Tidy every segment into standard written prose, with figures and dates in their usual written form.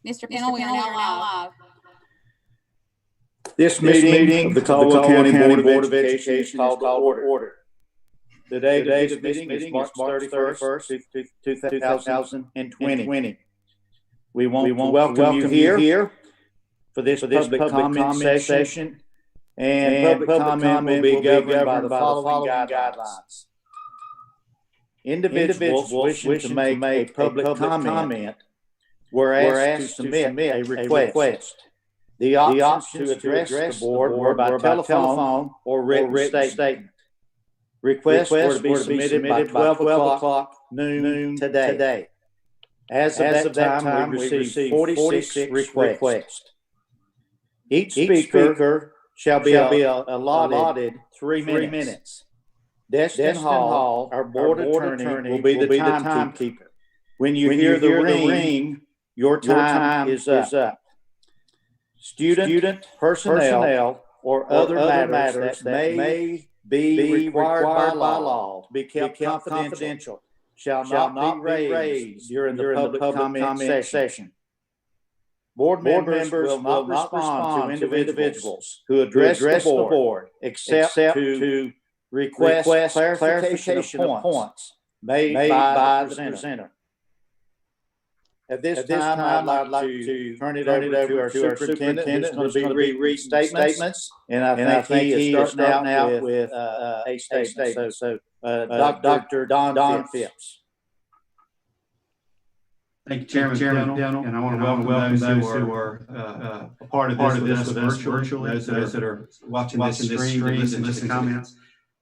Mr. Pennell, we are now live. This meeting of the Caldwell County Board of Education is called to order. The date of this meeting is March 31st, 2020. We want to welcome you here for this public comment session, and public comment will be governed by the following guidelines. Individuals wishing to make a public comment were asked to submit a request. The options to address the board were by telephone or written statement. Requests were to be submitted by 12 o'clock noon today. As of that time, we received 46 requests. Each speaker shall be allotted 3 minutes. Destin Hall, our board attorney, will be the timekeeper. When you hear the ring, your time is up. Student personnel or other matters that may be required by law to be kept confidential shall not be raised during the public comment session. Board members will not respond to individuals who address the board except to request clarification of points made by the presenter. At this time, I'd like to turn it over to our superintendent, who's going to be reading statements, and I think he is starting out with a statement. So, Dr. Don Phipps. Thank you, Chairman Pennell, and I want to welcome those who are a part of this with us virtually, those that are watching this stream and listen to comments.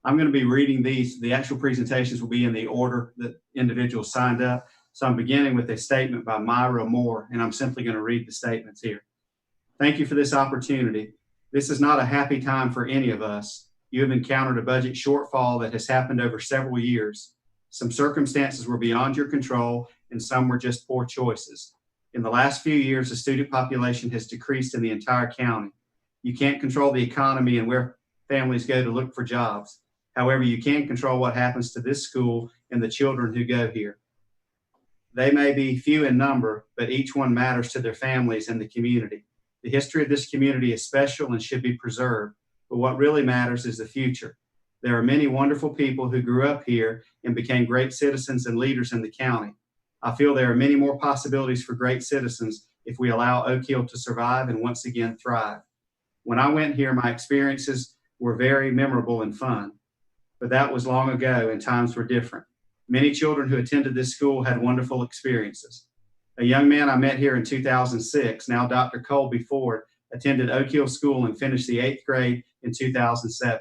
I'm going to be reading these. The actual presentations will be in the order that individuals signed up. So I'm beginning with a statement by Myra Moore, and I'm simply going to read the statements here. Thank you for this opportunity. This is not a happy time for any of us. You have encountered a budget shortfall that has happened over several years. Some circumstances were beyond your control, and some were just poor choices. In the last few years, the student population has decreased in the entire county. You can't control the economy and where families go to look for jobs. However, you can control what happens to this school and the children who go here. They may be few in number, but each one matters to their families and the community. The history of this community is special and should be preserved, but what really matters is the future. There are many wonderful people who grew up here and became great citizens and leaders in the county. I feel there are many more possibilities for great citizens if we allow Oak Hill to survive and once again thrive. When I went here, my experiences were very memorable and fun, but that was long ago and times were different. Many children who attended this school had wonderful experiences. A young man I met here in 2006, now Dr. Colby Ford, attended Oak Hill School and finished the 8th grade in 2007.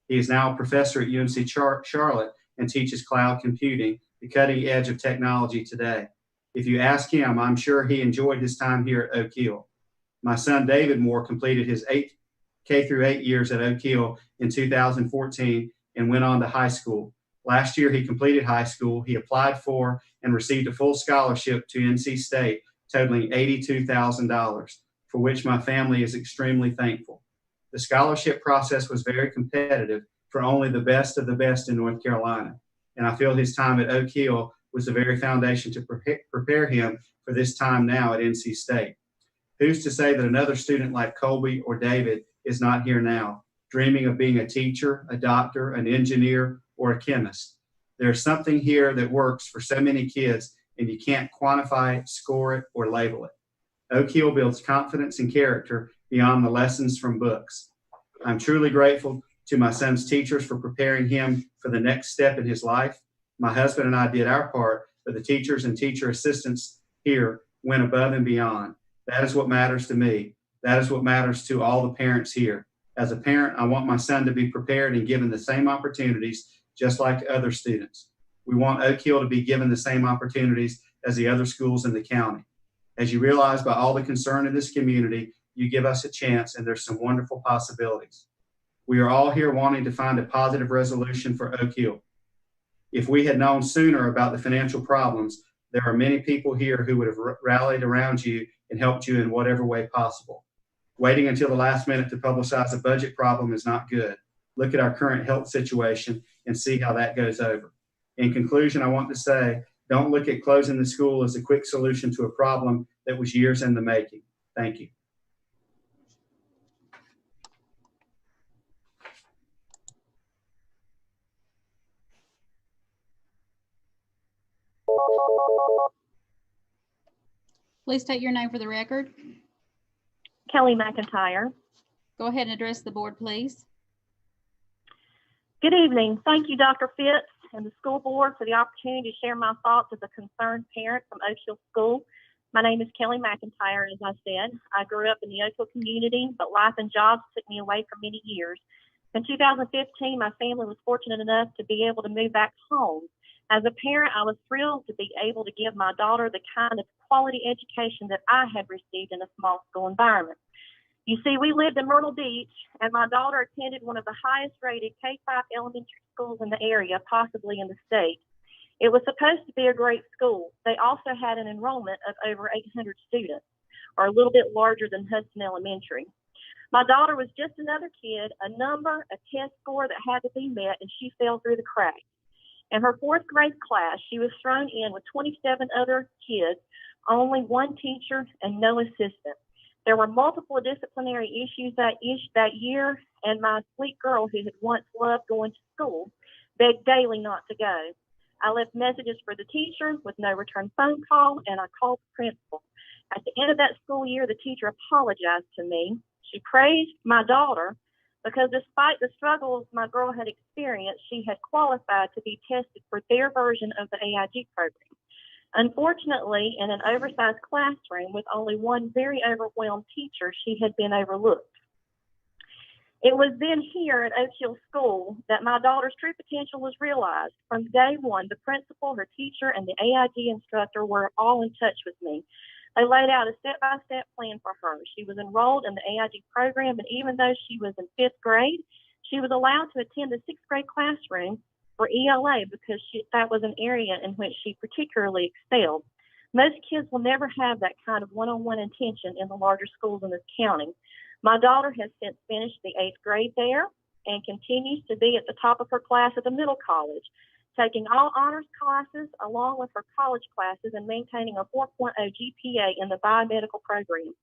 He is now a professor at UNC Charlotte and teaches cloud computing, the cutting edge of technology today. If you ask him, I'm sure he enjoyed his time here at Oak Hill. My son David Moore completed his K through 8 years at Oak Hill in 2014 and went on to high school. Last year, he completed high school. He applied for and received a full scholarship to NC State, totaling $82,000, for which my family is extremely thankful. The scholarship process was very competitive for only the best of the best in North Carolina, and I feel his time at Oak Hill was the very foundation to prepare him for this time now at NC State. Who's to say that another student like Colby or David is not here now, dreaming of being a teacher, a doctor, an engineer, or a chemist? There's something here that works for so many kids, and you can't quantify it, score it, or label it. Oak Hill builds confidence and character beyond the lessons from books. I'm truly grateful to my son's teachers for preparing him for the next step in his life. My husband and I did our part, but the teachers and teacher assistants here went above and beyond. That is what matters to me. That is what matters to all the parents here. As a parent, I want my son to be prepared and given the same opportunities just like other students. We want Oak Hill to be given the same opportunities as the other schools in the county. As you realize, by all the concern in this community, you give us a chance, and there's some wonderful possibilities. We are all here wanting to find a positive resolution for Oak Hill. If we had known sooner about the financial problems, there are many people here who would have rallied around you and helped you in whatever way possible. Waiting until the last minute to publicize a budget problem is not good. Look at our current health situation and see how that goes over. In conclusion, I want to say Don't look at closing the school as a quick solution to a problem that was years in the making. Thank you. Please state your name for the record. Kelly McIntyre. Go ahead and address the board, please. Good evening. Thank you, Dr. Fitz and the school board, for the opportunity to share my thoughts as a concerned parent from Oak Hill School. My name is Kelly McIntyre, as I said. I grew up in the Oak Hill community, but life and jobs took me away for many years. In 2015, my family was fortunate enough to be able to move back home. As a parent, I was thrilled to be able to give my daughter the kind of quality education that I had received in a small school environment. You see, we lived in Myrtle Beach, and my daughter attended one of the highest rated K-5 elementary schools in the area, possibly in the state. It was supposed to be a great school. They also had an enrollment of over 800 students, or a little bit larger than Hudson Elementary. My daughter was just another kid, a number, a test score that had to be met, and she fell through the cracks. In her fourth grade class, she was thrown in with 27 other kids, only one teacher and no assistant. There were multiple disciplinary issues that year, and my sweet girl, who had once loved going to school, begged daily not to go. I left messages for the teacher with no return phone call, and I called the principal. At the end of that school year, the teacher apologized to me. She praised my daughter because despite the struggles my girl had experienced, she had qualified to be tested for their version of the AIG program. Unfortunately, in an oversized classroom with only one very overwhelmed teacher, she had been overlooked. It was then here at Oak Hill School that my daughter's true potential was realized. From day one, the principal, her teacher, and the AIG instructor were all in touch with me. They laid out a step-by-step plan for her. She was enrolled in the AIG program, and even though she was in 5th grade, she was allowed to attend the 6th grade classroom for ELA because that was an area in which she particularly excelled. Most kids will never have that kind of one-on-one attention in the larger schools in this county. My daughter has since finished the 8th grade there and continues to be at the top of her class at the middle college, taking all honors classes along with her college classes and maintaining a 4.0 GPA in the biomedical program.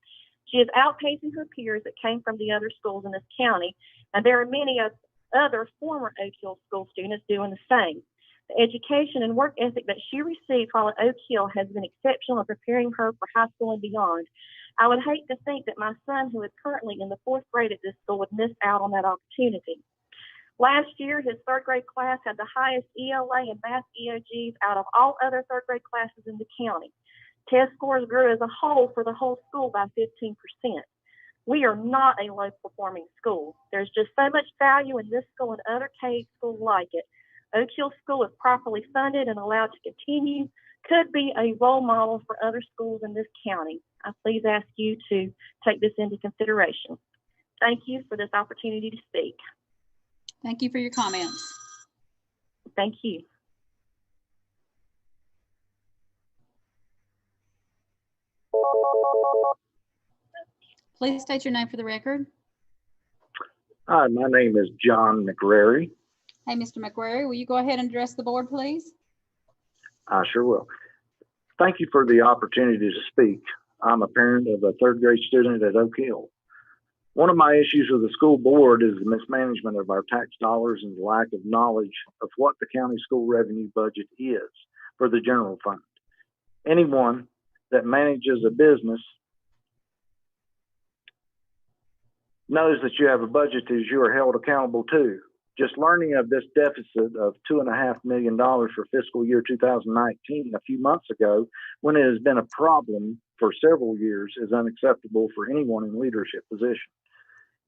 She is outpacing her peers that came from the other schools in this county, and there are many other former Oak Hill School students doing the same. The education and work ethic that she received while at Oak Hill has been exceptional in preparing her for high school and beyond. I would hate to think that my son, who is currently in the 4th grade at this school, would miss out on that opportunity. Last year, his 3rd grade class had the highest ELA and math EOGs out of all other 3rd grade classes in the county. Test scores grew as a whole for the whole school by 15%. We are not a low-performing school. There's just so much value in this school and other K schools like it. Oak Hill School, if properly funded and allowed to continue, could be a role model for other schools in this county. I please ask you to take this into consideration. Thank you for this opportunity to speak. Thank you for your comments. Thank you. Please state your name for the record. Hi, my name is John McRary. Hey, Mr. McQuarrie, will you go ahead and address the board, please? I sure will. Thank you for the opportunity to speak. I'm a parent of a 3rd grade student at Oak Hill. One of my issues with the school board is the mismanagement of our tax dollars and the lack of knowledge of what the county school revenue budget is for the general fund. Anyone that manages a business knows that you have a budget that you are held accountable to. Just learning of this deficit of $2.5 million for fiscal year 2019 a few months ago, when it has been a problem for several years, is unacceptable for anyone in leadership position.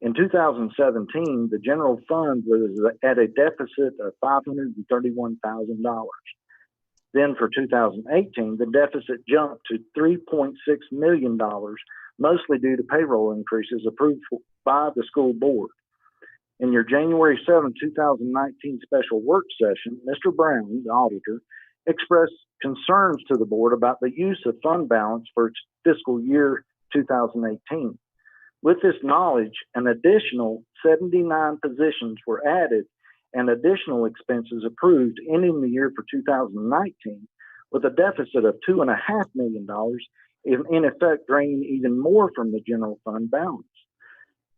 In 2017, the general fund was at a deficit of $531,000. Then for 2018, the deficit jumped to $3.6 million, mostly due to payroll increases approved by the school board. In your January 7, 2019 special work session, Mr. Brown, the auditor, expressed concerns to the board about the use of fund balance for fiscal year 2018. With this knowledge, an additional 79 positions were added and additional expenses approved, ending the year for 2019 with a deficit of $2.5 million, in effect draining even more from the general fund balance.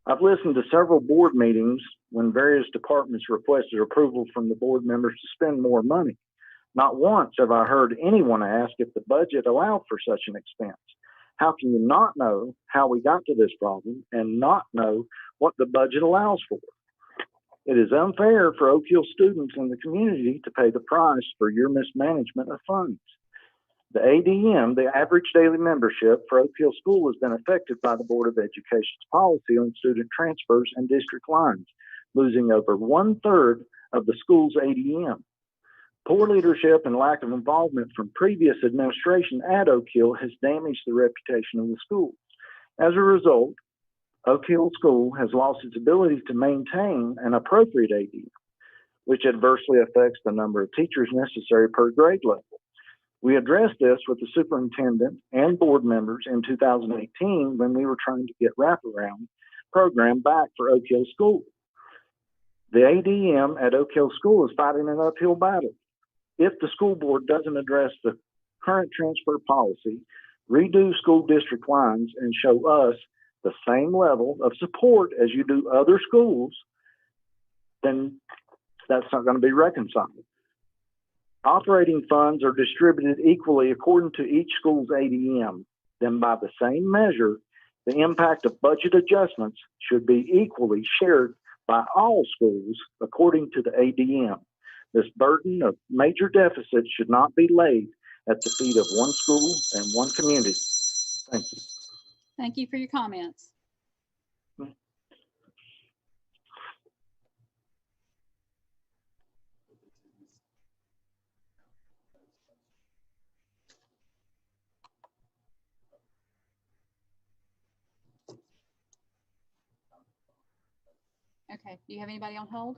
I've listened to several board meetings when various departments requested approval from the board members to spend more money. Not once have I heard anyone ask if the budget allowed for such an expense. How can you not know how we got to this problem and not know what the budget allows for? It is unfair for Oak Hill students in the community to pay the price for your mismanagement of funds. The ADM, the average daily membership for Oak Hill School, has been affected by the Board of Education's policy on student transfers and district lines, losing over 1/3 of the school's ADM. Poor leadership and lack of involvement from previous administration at Oak Hill has damaged the reputation of the school. As a result, Oak Hill School has lost its ability to maintain an appropriate ADM, which adversely affects the number of teachers necessary per grade level. We addressed this with the superintendent and board members in 2018 when we were trying to get wraparound program back for Oak Hill School. The ADM at Oak Hill School is fighting an uphill battle. If the school board doesn't address the current transfer policy, redo school district lines, and show us the same level of support as you do other schools, then that's not going to be reconciled. Operating funds are distributed equally according to each school's ADM. Then by the same measure, the impact of budget adjustments should be equally shared by all schools according to the ADM. This burden of major deficits should not be laid at the feet of one school and one community. Thank you. Thank you for your comments. Okay, do you have anybody on hold?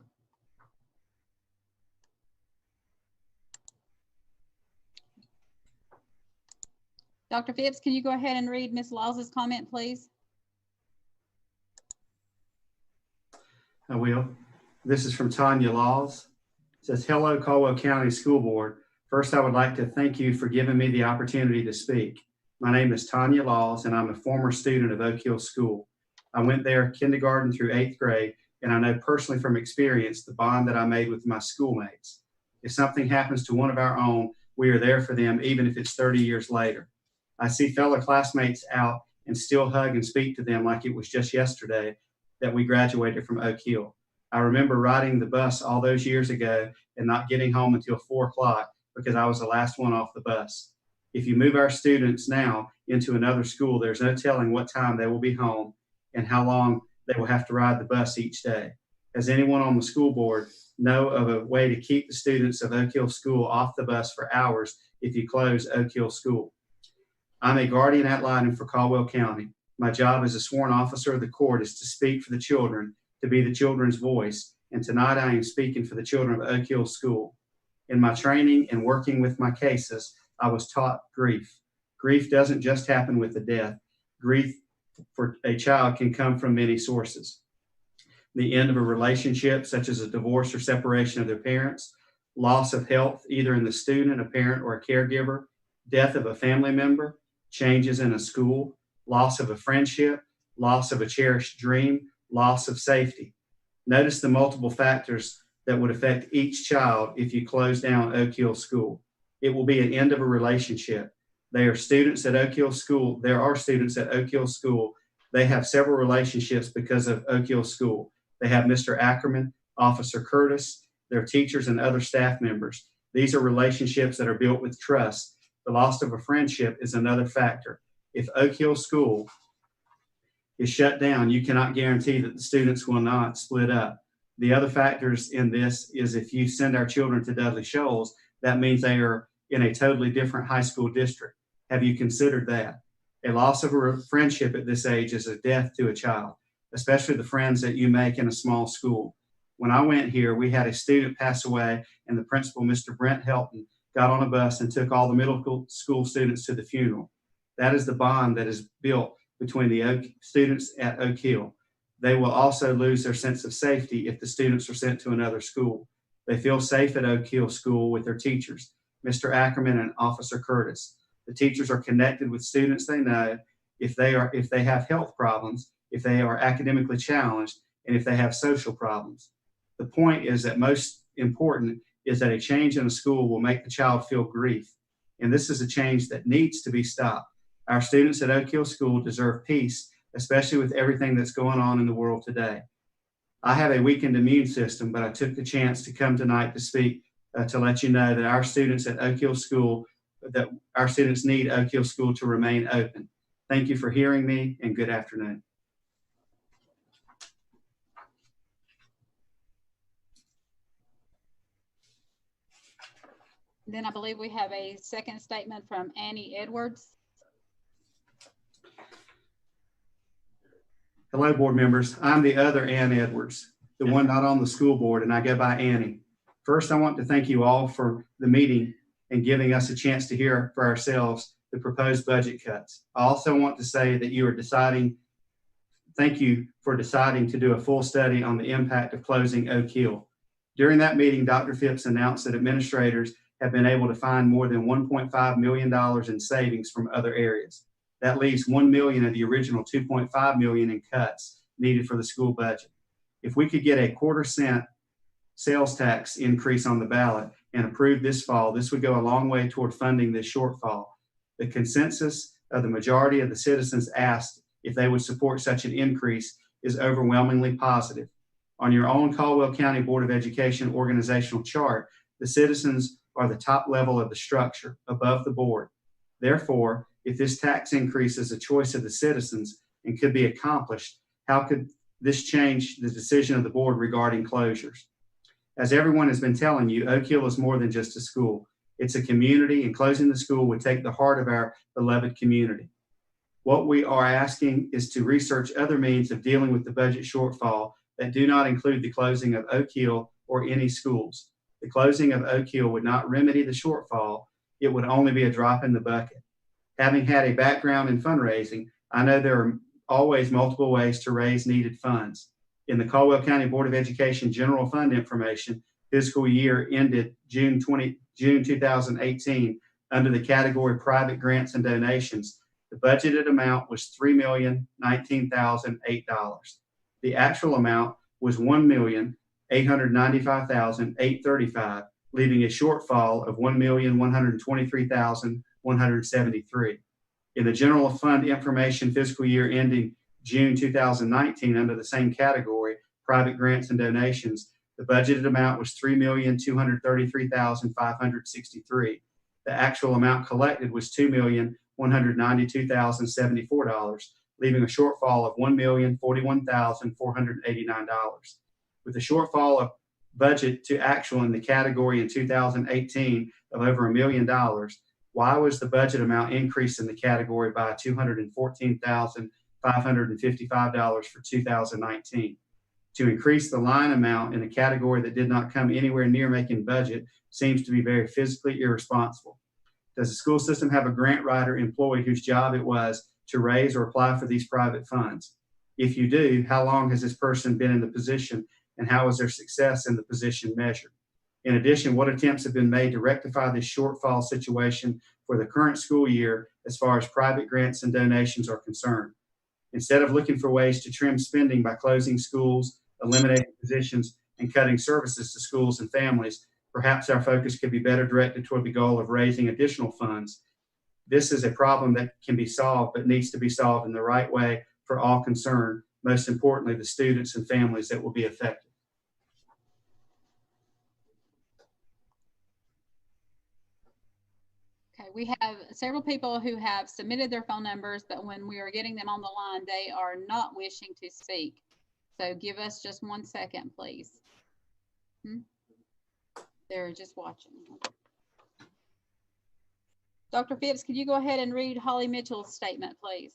Dr. Phipps, can you go ahead and read Ms. Laws's comment, please? I will. This is from Tanya Laws. It says, hello, Caldwell County School Board. First, I would like to thank you for giving me the opportunity to speak. My name is Tanya Laws, and I'm a former student of Oak Hill School. I went there kindergarten through 8th grade, and I know personally from experience the bond that I made with my schoolmates. If something happens to one of our own, we are there for them, even if it's 30 years later. I see fellow classmates out and still hug and speak to them like it was just yesterday that we graduated from Oak Hill. I remember riding the bus all those years ago and not getting home until 4 o'clock because I was the last one off the bus. If you move our students now into another school, there's no telling what time they will be home and how long they will have to ride the bus each day. Does anyone on the school board know of a way to keep the students of Oak Hill School off the bus for hours if you close Oak Hill School? I'm a guardian ad litem for Caldwell County. My job as a sworn officer of the court is to speak for the children, to be the children's voice, and tonight I am speaking for the children of Oak Hill School. In my training and working with my cases, I was taught grief. Grief doesn't just happen with the death. Grief for a child can come from many sources. The end of a relationship, such as a divorce or separation of their parents, loss of health, either in the student, a parent, or a caregiver, death of a family member, changes in a school, loss of a friendship, loss of a cherished dream, loss of safety. Notice the multiple factors that would affect each child if you close down Oak Hill School. It will be an end of a relationship. There are students at Oak Hill School. They have several relationships because of Oak Hill School. They have Mr. Ackerman, Officer Curtis, their teachers, and other staff members. These are relationships that are built with trust. The loss of a friendship is another factor. If Oak Hill School is shut down, you cannot guarantee that the students will not split up. The other factors in this is if you send our children to Dudley Shoals, that means they are in a totally different high school district. Have you considered that? A loss of a friendship at this age is a death to a child, especially the friends that you make in a small school. When I went here, we had a student pass away, and the principal, Mr. Brent Helton, got on a bus and took all the middle school students to the funeral. That is the bond that is built between the students at Oak Hill. They will also lose their sense of safety if the students are sent to another school. They feel safe at Oak Hill School with their teachers. Mr. Ackerman and Officer Curtis. The teachers are connected with students they know if they have health problems, if they are academically challenged, and if they have social problems. The point is that most important is that a change in a school will make the child feel grief, and this is a change that needs to be stopped. Our students at Oak Hill School deserve peace, especially with everything that's going on in the world today. I have a weakened immune system, but I took the chance to come tonight to speak to let you know that our students at Oak Hill School, that our students need Oak Hill School to remain open. Thank you for hearing me, and good afternoon. Then I believe we have a second statement from Annie Edwards. Hello, board members. I'm the other Ann Edwards, the one not on the school board, and I go by Annie. First, I want to thank you all for the meeting and giving us a chance to hear for ourselves the proposed budget cuts. I also want to say that thank you for deciding to do a full study on the impact of closing Oak Hill. During that meeting, Dr. Phipps announced that administrators have been able to find more than $1.5 million in savings from other areas. That leaves $1 million of the original $2.5 million in cuts needed for the school budget. If we could get a 1/4 cent sales tax increase on the ballot and approved this fall, this would go a long way toward funding this shortfall. The consensus of the majority of the citizens asked if they would support such an increase is overwhelmingly positive. On your own Caldwell County Board of Education organizational chart, the citizens are the top level of the structure, above the board. Therefore, if this tax increase is a choice of the citizens and could be accomplished, how could this change the decision of the board regarding closures? As everyone has been telling you, Oak Hill is more than just a school. It's a community, and closing the school would take the heart of our beloved community. What we are asking is to research other means of dealing with the budget shortfall that do not include the closing of Oak Hill or any schools. The closing of Oak Hill would not remedy the shortfall. It would only be a drop in the bucket. Having had a background in fundraising, I know there are always multiple ways to raise needed funds. In the Caldwell County Board of Education General Fund information, fiscal year ended June 2018, under the category Private Grants and Donations, the budgeted amount was $3,019,008. The actual amount was $1,895,835, leaving a shortfall of $1,123,173. In the General Fund information fiscal year ending June 2019, under the same category, Private Grants and Donations, the budgeted amount was $3,233,563. The actual amount collected was $2,192,074, leaving a shortfall of $1,041,489. With a shortfall of budget to actual in the category in 2018 of over $1 million, why was the budget amount increased in the category by $214,555 for 2019? To increase the line amount in a category that did not come anywhere near making budget seems to be very fiscally irresponsible. Does the school system have a grant writer employed whose job it was to raise or apply for these private funds? If you do, how long has this person been in the position, and how is their success in the position measured? In addition, what attempts have been made to rectify this shortfall situation for the current school year as far as private grants and donations are concerned? Instead of looking for ways to trim spending by closing schools, eliminating positions, and cutting services to schools and families, perhaps our focus could be better directed toward the goal of raising additional funds. This is a problem that can be solved, but needs to be solved in the right way for all concerned, most importantly, the students and families that will be affected. Okay, we have several people who have submitted their phone numbers, but when we are getting them on the line, they are not wishing to speak. So give us just 1 second, please. They're just watching. Dr. Phipps, could you go ahead and read Holly Mitchell's statement, please?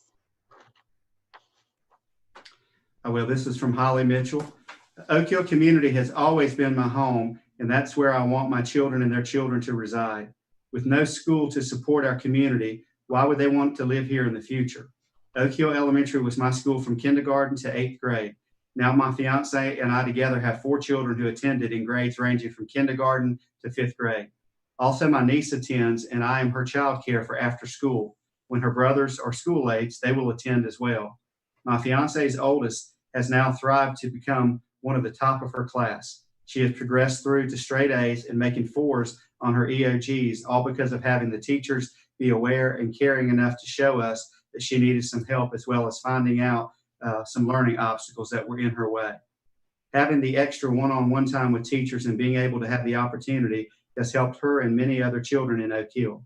I will. This is from Holly Mitchell. The Oak Hill community has always been my home, and that's where I want my children and their children to reside. With no school to support our community, why would they want to live here in the future? Oak Hill Elementary was my school from kindergarten to 8th grade. Now my fiance and I together have 4 children who attended in grades ranging from kindergarten to 5th grade. Also, my niece attends, and I am her child care for after school. When her brothers are school aides, they will attend as well. My fiance's oldest has now thrived to become one of the top of her class. She has progressed through to straight A's and making 4s on her EOGs, all because of having the teachers be aware and caring enough to show us that she needed some help, as well as finding out some learning obstacles that were in her way. Having the extra one-on-one time with teachers and being able to have the opportunity has helped her and many other children in Oak Hill.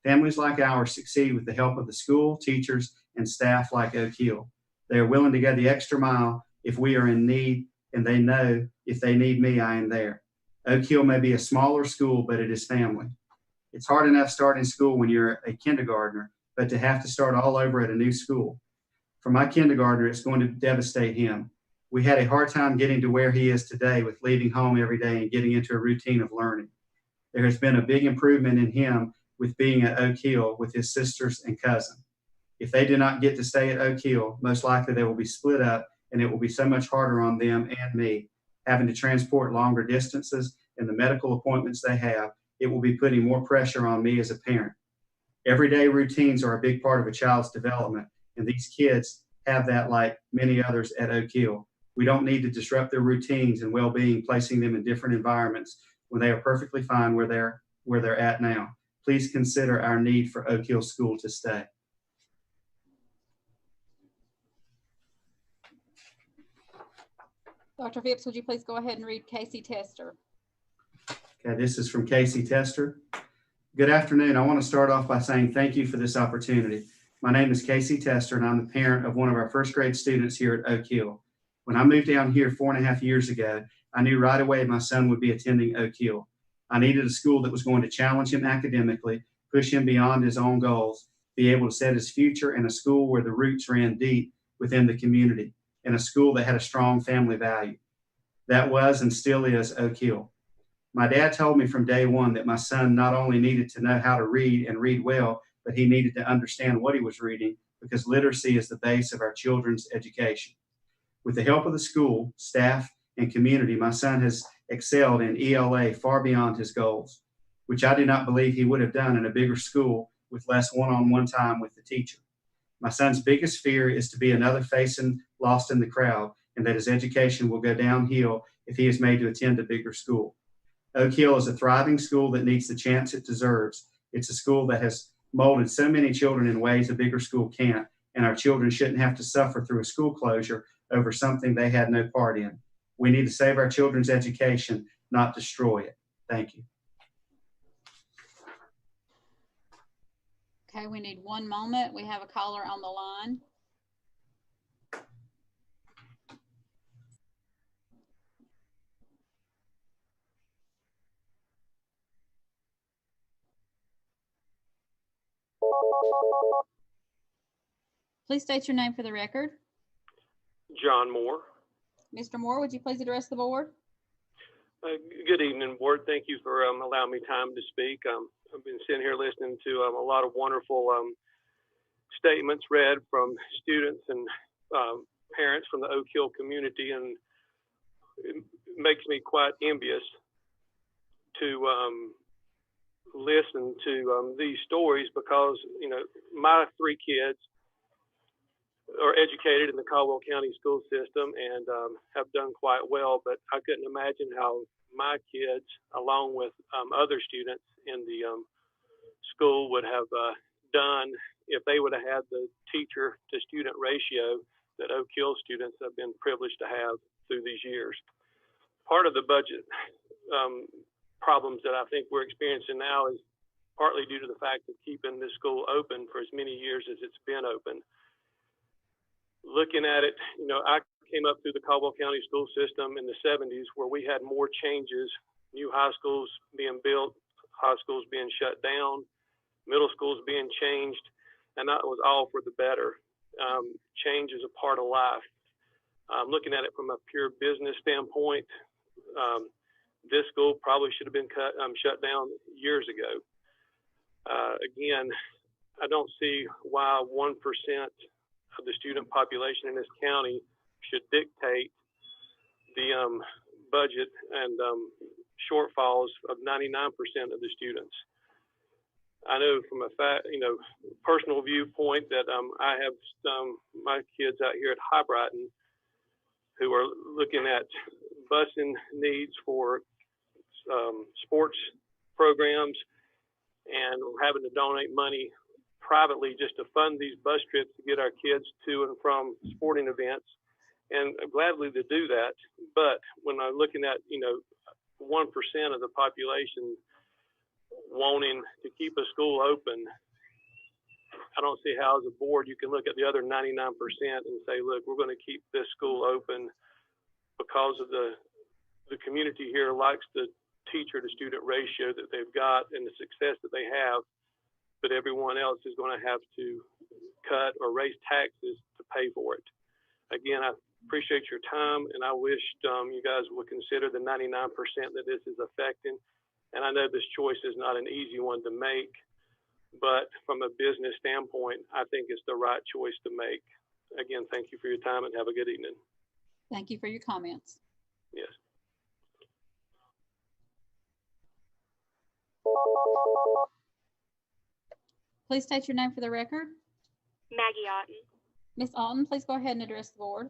Families like ours succeed with the help of the school, teachers, and staff like Oak Hill. They are willing to go the extra mile if we are in need, and they know if they need me, I am there. Oak Hill may be a smaller school, but it is family. It's hard enough starting school when you're a kindergartner, but to have to start all over at a new school. For my kindergartner, it's going to devastate him. We had a hard time getting to where he is today with leaving home every day and getting into a routine of learning. There has been a big improvement in him with being at Oak Hill with his sisters and cousin. If they do not get to stay at Oak Hill, most likely they will be split up, and it will be so much harder on them and me, having to transport longer distances and the medical appointments they have. It will be putting more pressure on me as a parent. Everyday routines are a big part of a child's development, and these kids have that like many others at Oak Hill. We don't need to disrupt their routines and well-being, placing them in different environments when they are perfectly fine where they're at now. Please consider our need for Oak Hill School to stay. Dr. Phipps, would you please go ahead and read Casey Tester? Okay, this is from Casey Tester. Good afternoon. I want to start off by saying thank you for this opportunity. My name is Casey Tester, and I'm the parent of one of our first grade students here at Oak Hill. When I moved down here 4.5 years ago, I knew right away my son would be attending Oak Hill. I needed a school that was going to challenge him academically, push him beyond his own goals, be able to set his future, and a school where the roots ran deep within the community, and a school that had a strong family value. That was and still is Oak Hill. My dad told me from day one that my son not only needed to know how to read and read well, but he needed to understand what he was reading, because literacy is the base of our children's education. With the help of the school, staff, and community, my son has excelled in ELA far beyond his goals, which I do not believe he would have done in a bigger school with less one-on-one time with the teacher. My son's biggest fear is to be another face lost in the crowd, and that his education will go downhill if he is made to attend a bigger school. Oak Hill is a thriving school that needs the chance it deserves. It's a school that has molded so many children in ways a bigger school can't, and our children shouldn't have to suffer through a school closure over something they had no part in. We need to save our children's education, not destroy it. Thank you. Okay, we need 1 moment. We have a caller on the line. Please state your name for the record. John Moore. Mr. Moore, would you please address the board? Good evening, board. Thank you for allowing me time to speak. I've been sitting here listening to a lot of wonderful statements read from students and parents from the Oak Hill community, and it makes me quite envious to listen to these stories, because, you know, my 3 kids are educated in the Caldwell County school system and have done quite well, but I couldn't imagine how my kids, along with other students in the school, would have done if they would have had the teacher to student ratio that Oak Hill students have been privileged to have through these years. Part of the budget problems that I think we're experiencing now is partly due to the fact of keeping this school open for as many years as it's been open. Looking at it, you know, I came up through the Caldwell County school system in the 70s, where we had more changes, new high schools being built, high schools being shut down, middle schools being changed, and that was all for the better. Change is a part of life. Looking at it from a pure business standpoint, this school probably should have been shut down years ago. Again, I don't see why 1% of the student population in this county should dictate the budget and shortfalls of 99% of the students. I know from a personal viewpoint that I have my kids out here at High Brighton who are looking at busing needs for sports programs, and we're having to donate money privately just to fund these bus trips to get our kids to and from sporting events, and gladly to do that. But when I'm looking at 1% of the population wanting to keep a school open, I don't see how as a board you can look at the other 99% and say, look, we're going to keep this school open because of the community here likes the teacher to student ratio that they've got and the success that they have, but everyone else is going to have to cut or raise taxes to pay for it. Again, I appreciate your time, and I wish you guys would consider the 99% that this is affecting. And I know this choice is not an easy one to make, but from a business standpoint, I think it's the right choice to make. Again, thank you for your time and have a good evening. Thank you for your comments. Yes. Please state your name for the record. Maggie Otten. Ms. Alton, please go ahead and address the board.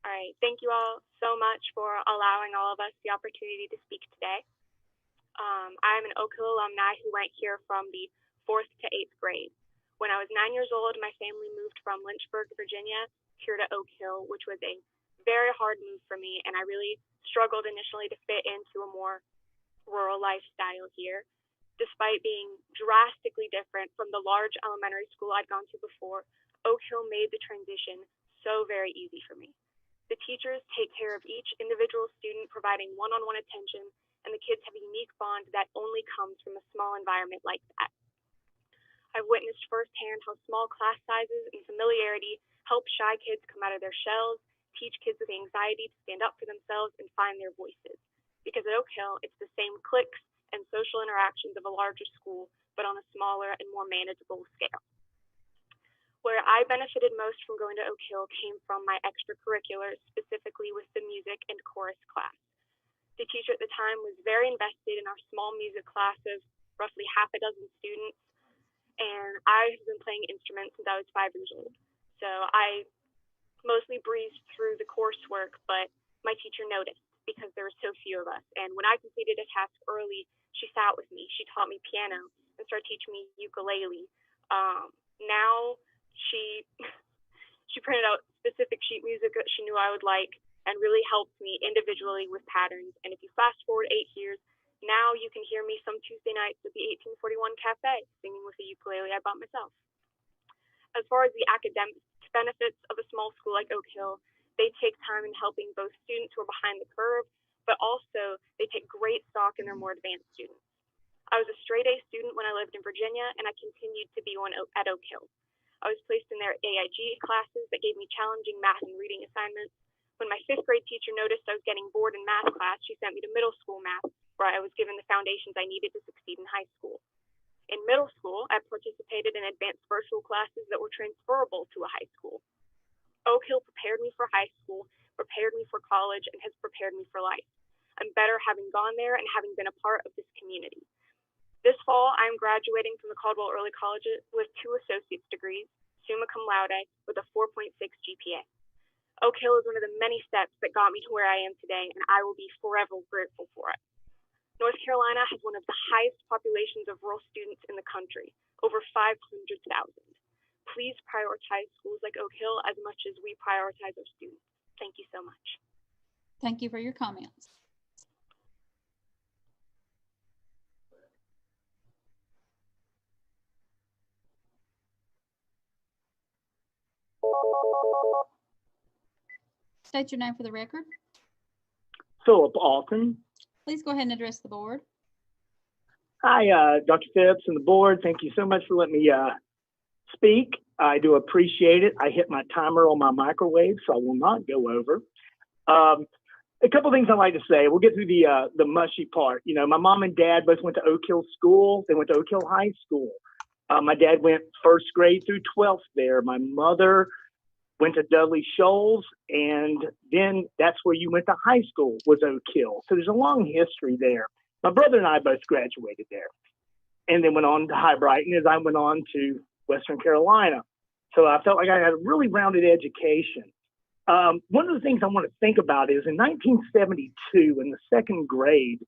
All right. Thank you all so much for allowing all of us the opportunity to speak today. I'm an Oak Hill alumni who went here from the 4th to 8th grade. When I was 9 years old, my family moved from Lynchburg, Virginia, here to Oak Hill, which was a very hard move for me, and I really struggled initially to fit into a more rural lifestyle here. Despite being drastically different from the large elementary school I'd gone to before, Oak Hill made the transition so very easy for me. The teachers take care of each individual student, providing one-on-one attention, and the kids have a unique bond that only comes from a small environment like that. I've witnessed firsthand how small class sizes and familiarity help shy kids come out of their shells, teach kids with anxiety to stand up for themselves and find their voices. Because at Oak Hill, it's the same cliques and social interactions of a larger school, but on a smaller and more manageable scale. Where I benefited most from going to Oak Hill came from my extracurriculars, specifically with the music and chorus class. The teacher at the time was very invested in our small music class of roughly half a dozen students, and I have been playing instruments since I was 5 years old. So I mostly breezed through the coursework, but my teacher noticed because there were so few of us. And when I completed a task early, she sat with me. She taught me piano and started teaching me ukulele. Now she printed out specific sheet music that she knew I would like and really helped me individually with patterns. And if you fast forward 8 years, now you can hear me some Tuesday nights at the 1841 Cafe singing with a ukulele I bought myself. As far as the academic benefits of a small school like Oak Hill, they take time in helping both students who are behind the curve, but also they take great stock in their more advanced students. I was a straight A student when I lived in Virginia, and I continued to be one at Oak Hill. I was placed in their AIG classes that gave me challenging math and reading assignments. When my 5th grade teacher noticed I was getting bored in math class, she sent me to middle school math, where I was given the foundations I needed to succeed in high school. In middle school, I participated in advanced virtual classes that were transferable to a high school. Oak Hill prepared me for high school, prepared me for college, and has prepared me for life. I'm better having gone there and having been a part of this community. This fall, I am graduating from the Caldwell Early College with 2 associate's degrees, summa cum laude, with a 4.6 GPA. Oak Hill is one of the many steps that got me to where I am today, and I will be forever grateful for it. North Carolina has one of the highest populations of rural students in the country, over 500,000. Please prioritize schools like Oak Hill as much as we prioritize our students. Thank you so much. Thank you for your comments. State your name for the record. Philip Alton. Please go ahead and address the board. Hi, Dr. Phipps and the board. Thank you so much for letting me speak. I do appreciate it. I hit my timer on my microwave, so I will not go over. A couple things I'd like to say. We'll get through the mushy part. You know, my mom and dad both went to Oak Hill School. They went to Oak Hill High School. My dad went 1st grade through 12th there. My mother went to Dudley Shoals, and then that's where you went to high school, was Oak Hill. So there's a long history there. My brother and I both graduated there, and then went on to High Brighton as I went on to Western Carolina. So I felt like I had a really rounded education. One of the things I want to think about is in 1972, in the second grade,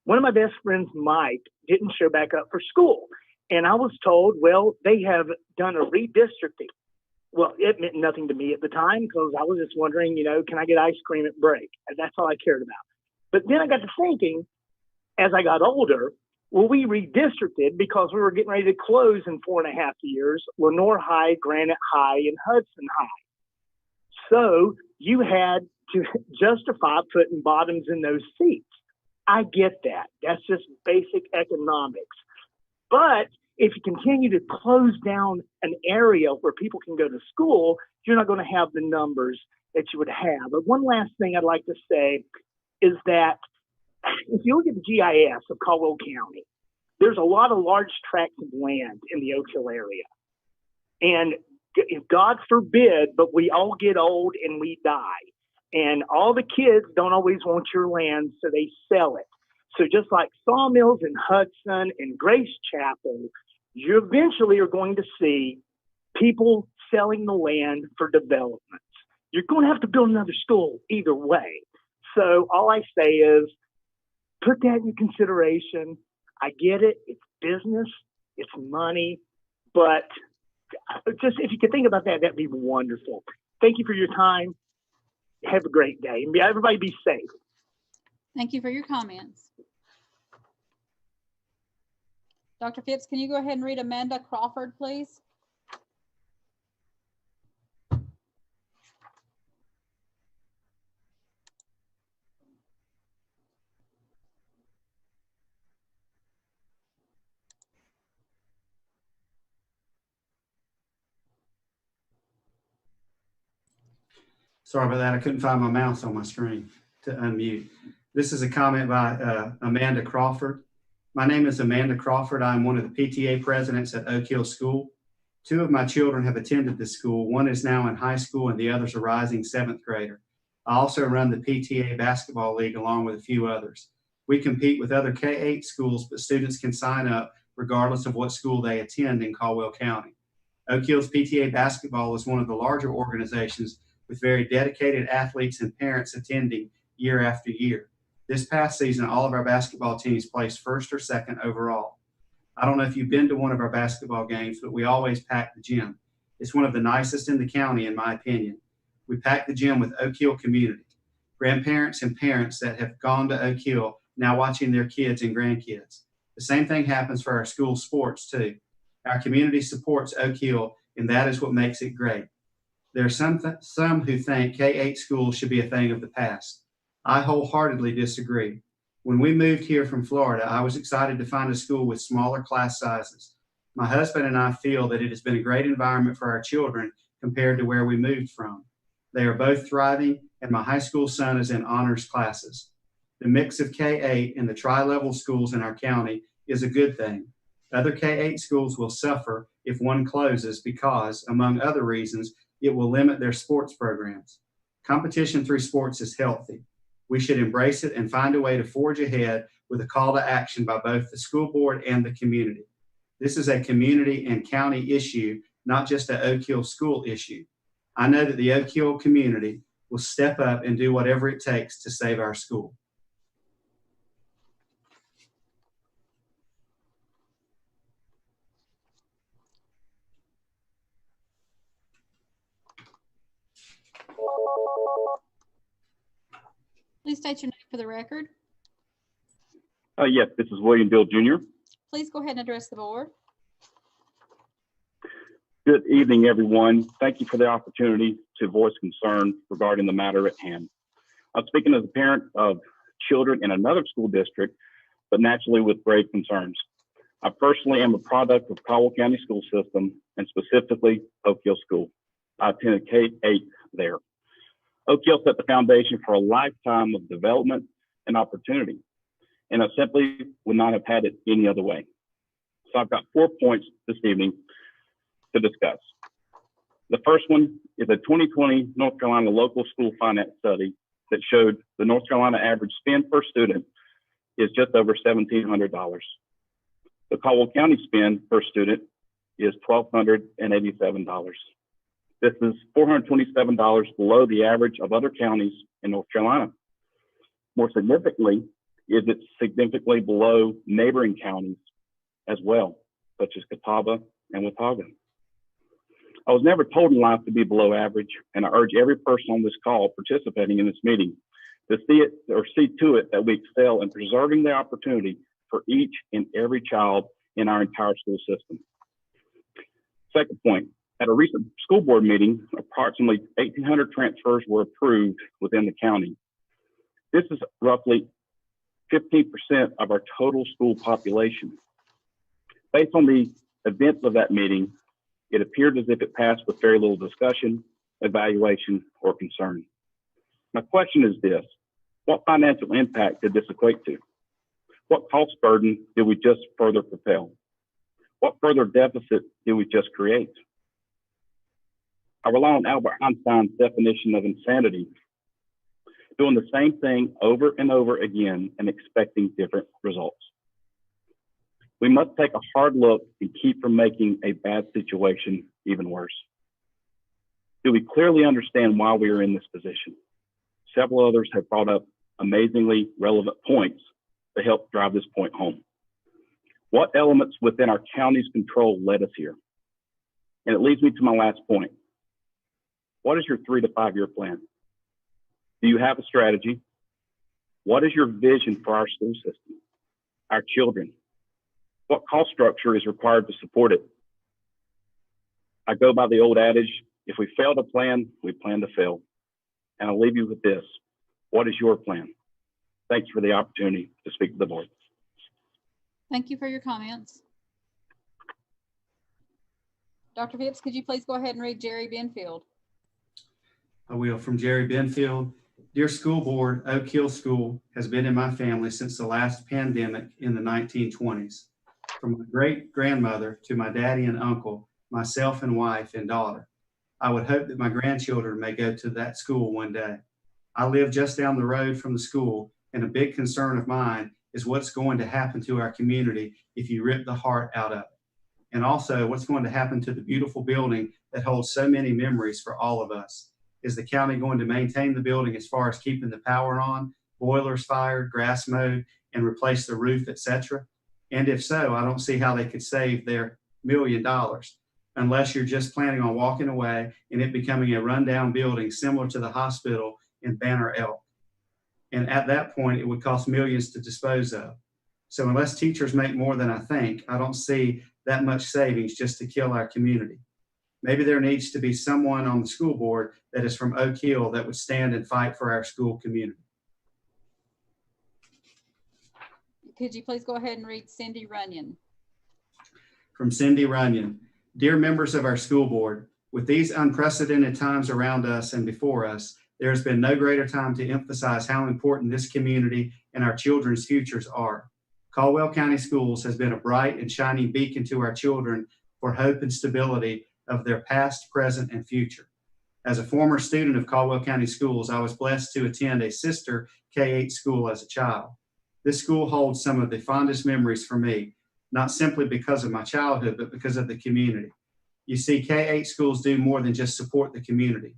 one of my best friends, Mike, didn't show back up for school. And I was told, well, they have done a redistricting. Well, it meant nothing to me at the time because I was just wondering, can I get ice cream at break? And that's all I cared about. But then I got to thinking, as I got older, well, we redistricted because we were getting ready to close in 4.5 years, Lenore High, Granite High, and Hudson High. So you had to justify putting bottoms in those seats. I get that. That's just basic economics. But if you continue to close down an area where people can go to school, you're not going to have the numbers that you would have. But one last thing I'd like to say is that if you look at the GIS of Caldwell County, there's a lot of large tracts of land in the Oak Hill area. And God forbid, but we all get old and we die. And all the kids don't always want your land, so they sell it. So just like Sawmills and Hudson and Grace Chapel, you eventually are going to see people selling the land for developments. You're going to have to build another school either way. So all I say is put that in consideration. I get it. It's business. It's money. But just if you could think about that, that'd be wonderful. Thank you for your time. Have a great day. And everybody be safe. Thank you for your comments. Dr. Phipps, can you go ahead and read Amanda Crawford, please? Sorry about that. I couldn't find my mouse on my screen to unmute. This is a comment by Amanda Crawford. My name is Amanda Crawford. I'm one of the PTA presidents at Oak Hill School. 2 of my children have attended this school. One is now in high school and the other's a rising 7th grader. I also run the PTA basketball league along with a few others. We compete with other K-8 schools, but students can sign up regardless of what school they attend in Caldwell County. Oak Hill's PTA basketball is one of the larger organizations with very dedicated athletes and parents attending year after year. This past season, all of our basketball teams placed 1st or 2nd overall. I don't know if you've been to one of our basketball games, but we always pack the gym. It's one of the nicest in the county, in my opinion. We pack the gym with Oak Hill community, grandparents and parents that have gone to Oak Hill, now watching their kids and grandkids. The same thing happens for our school sports too. Our community supports Oak Hill, and that is what makes it great. There are some who think K-8 schools should be a thing of the past. I wholeheartedly disagree. When we moved here from Florida, I was excited to find a school with smaller class sizes. My husband and I feel that it has been a great environment for our children compared to where we moved from. They are both thriving, and my high school son is in honors classes. The mix of K-8 and the tri-level schools in our county is a good thing. Other K-8 schools will suffer if one closes because, among other reasons, it will limit their sports programs. Competition through sports is healthy. We should embrace it and find a way to forge ahead with a call to action by both the school board and the community. This is a community and county issue, not just an Oak Hill school issue. I know that the Oak Hill community will step up and do whatever it takes to save our school. Please state your name for the record. Yes, this is William Bill Jr. Please go ahead and address the board. Good evening, everyone. Thank you for the opportunity to voice concern regarding the matter at hand. I'm speaking as a parent of children in another school district, but naturally with grave concerns. I personally am a product of Caldwell County school system and specifically Oak Hill School. I attended K-8 there. Oak Hill set the foundation for a lifetime of development and opportunity, and I simply would not have had it any other way. So I've got 4 points this evening to discuss. The first one is a 2020 North Carolina local school finance study that showed the North Carolina average spend per student is just over $1,700. The Caldwell County spend per student is $1,287. This is $427 below the average of other counties in North Carolina. More significantly, it's significantly below neighboring counties as well, such as Catawba and Watauga. I was never told in life to be below average, and I urge every person on this call participating in this meeting to see to it that we excel in preserving the opportunity for each and every child in our entire school system. Second point, at a recent school board meeting, approximately 1,800 transfers were approved within the county. This is roughly 15% of our total school population. Based on the events of that meeting, it appeared as if it passed with very little discussion, evaluation, or concern. My question is this: what financial impact did this equate to? What cost burden did we just further propel? What further deficit did we just create? I rely on Albert Einstein's definition of insanity: doing the same thing over and over again and expecting different results. We must take a hard look and keep from making a bad situation even worse. Do we clearly understand why we are in this position? Several others have brought up amazingly relevant points to help drive this point home. What elements within our county's control led us here? And it leads me to my last point. What is your 3 to 5 year plan? Do you have a strategy? What is your vision for our school system, our children? What cost structure is required to support it? I go by the old adage, if we fail to plan, we plan to fail. And I'll leave you with this. What is your plan? Thanks for the opportunity to speak to the board. Thank you for your comments. Dr. Phipps, could you please go ahead and read Jerry Benfield? I will. From Jerry Benfield. Dear school board, Oak Hill School has been in my family since the last pandemic in the 1920s. From my great-grandmother to my daddy and uncle, myself and wife and daughter. I would hope that my grandchildren may go to that school one day. I live just down the road from the school, and a big concern of mine is what's going to happen to our community if you rip the heart out of it. And also what's going to happen to the beautiful building that holds so many memories for all of us. Is the county going to maintain the building as far as keeping the power on, boilers fired, grass mowed, and replace the roof, etc.? And if so, I don't see how they could save their $1 million unless you're just planning on walking away and it becoming a rundown building similar to the hospital in Banner Elk. And at that point, it would cost millions to dispose of. So unless teachers make more than I think, I don't see that much savings just to kill our community. Maybe there needs to be someone on the school board that is from Oak Hill that would stand and fight for our school community. Could you please go ahead and read Cindy Runyon? From Cindy Runyon. Dear members of our school board, with these unprecedented times around us and before us, there has been no greater time to emphasize how important this community and our children's futures are. Caldwell County Schools has been a bright and shining beacon to our children for hope and stability of their past, present, and future. As a former student of Caldwell County Schools, I was blessed to attend a sister K-8 school as a child. This school holds some of the fondest memories for me, not simply because of my childhood, but because of the community. You see, K-8 schools do more than just support the community.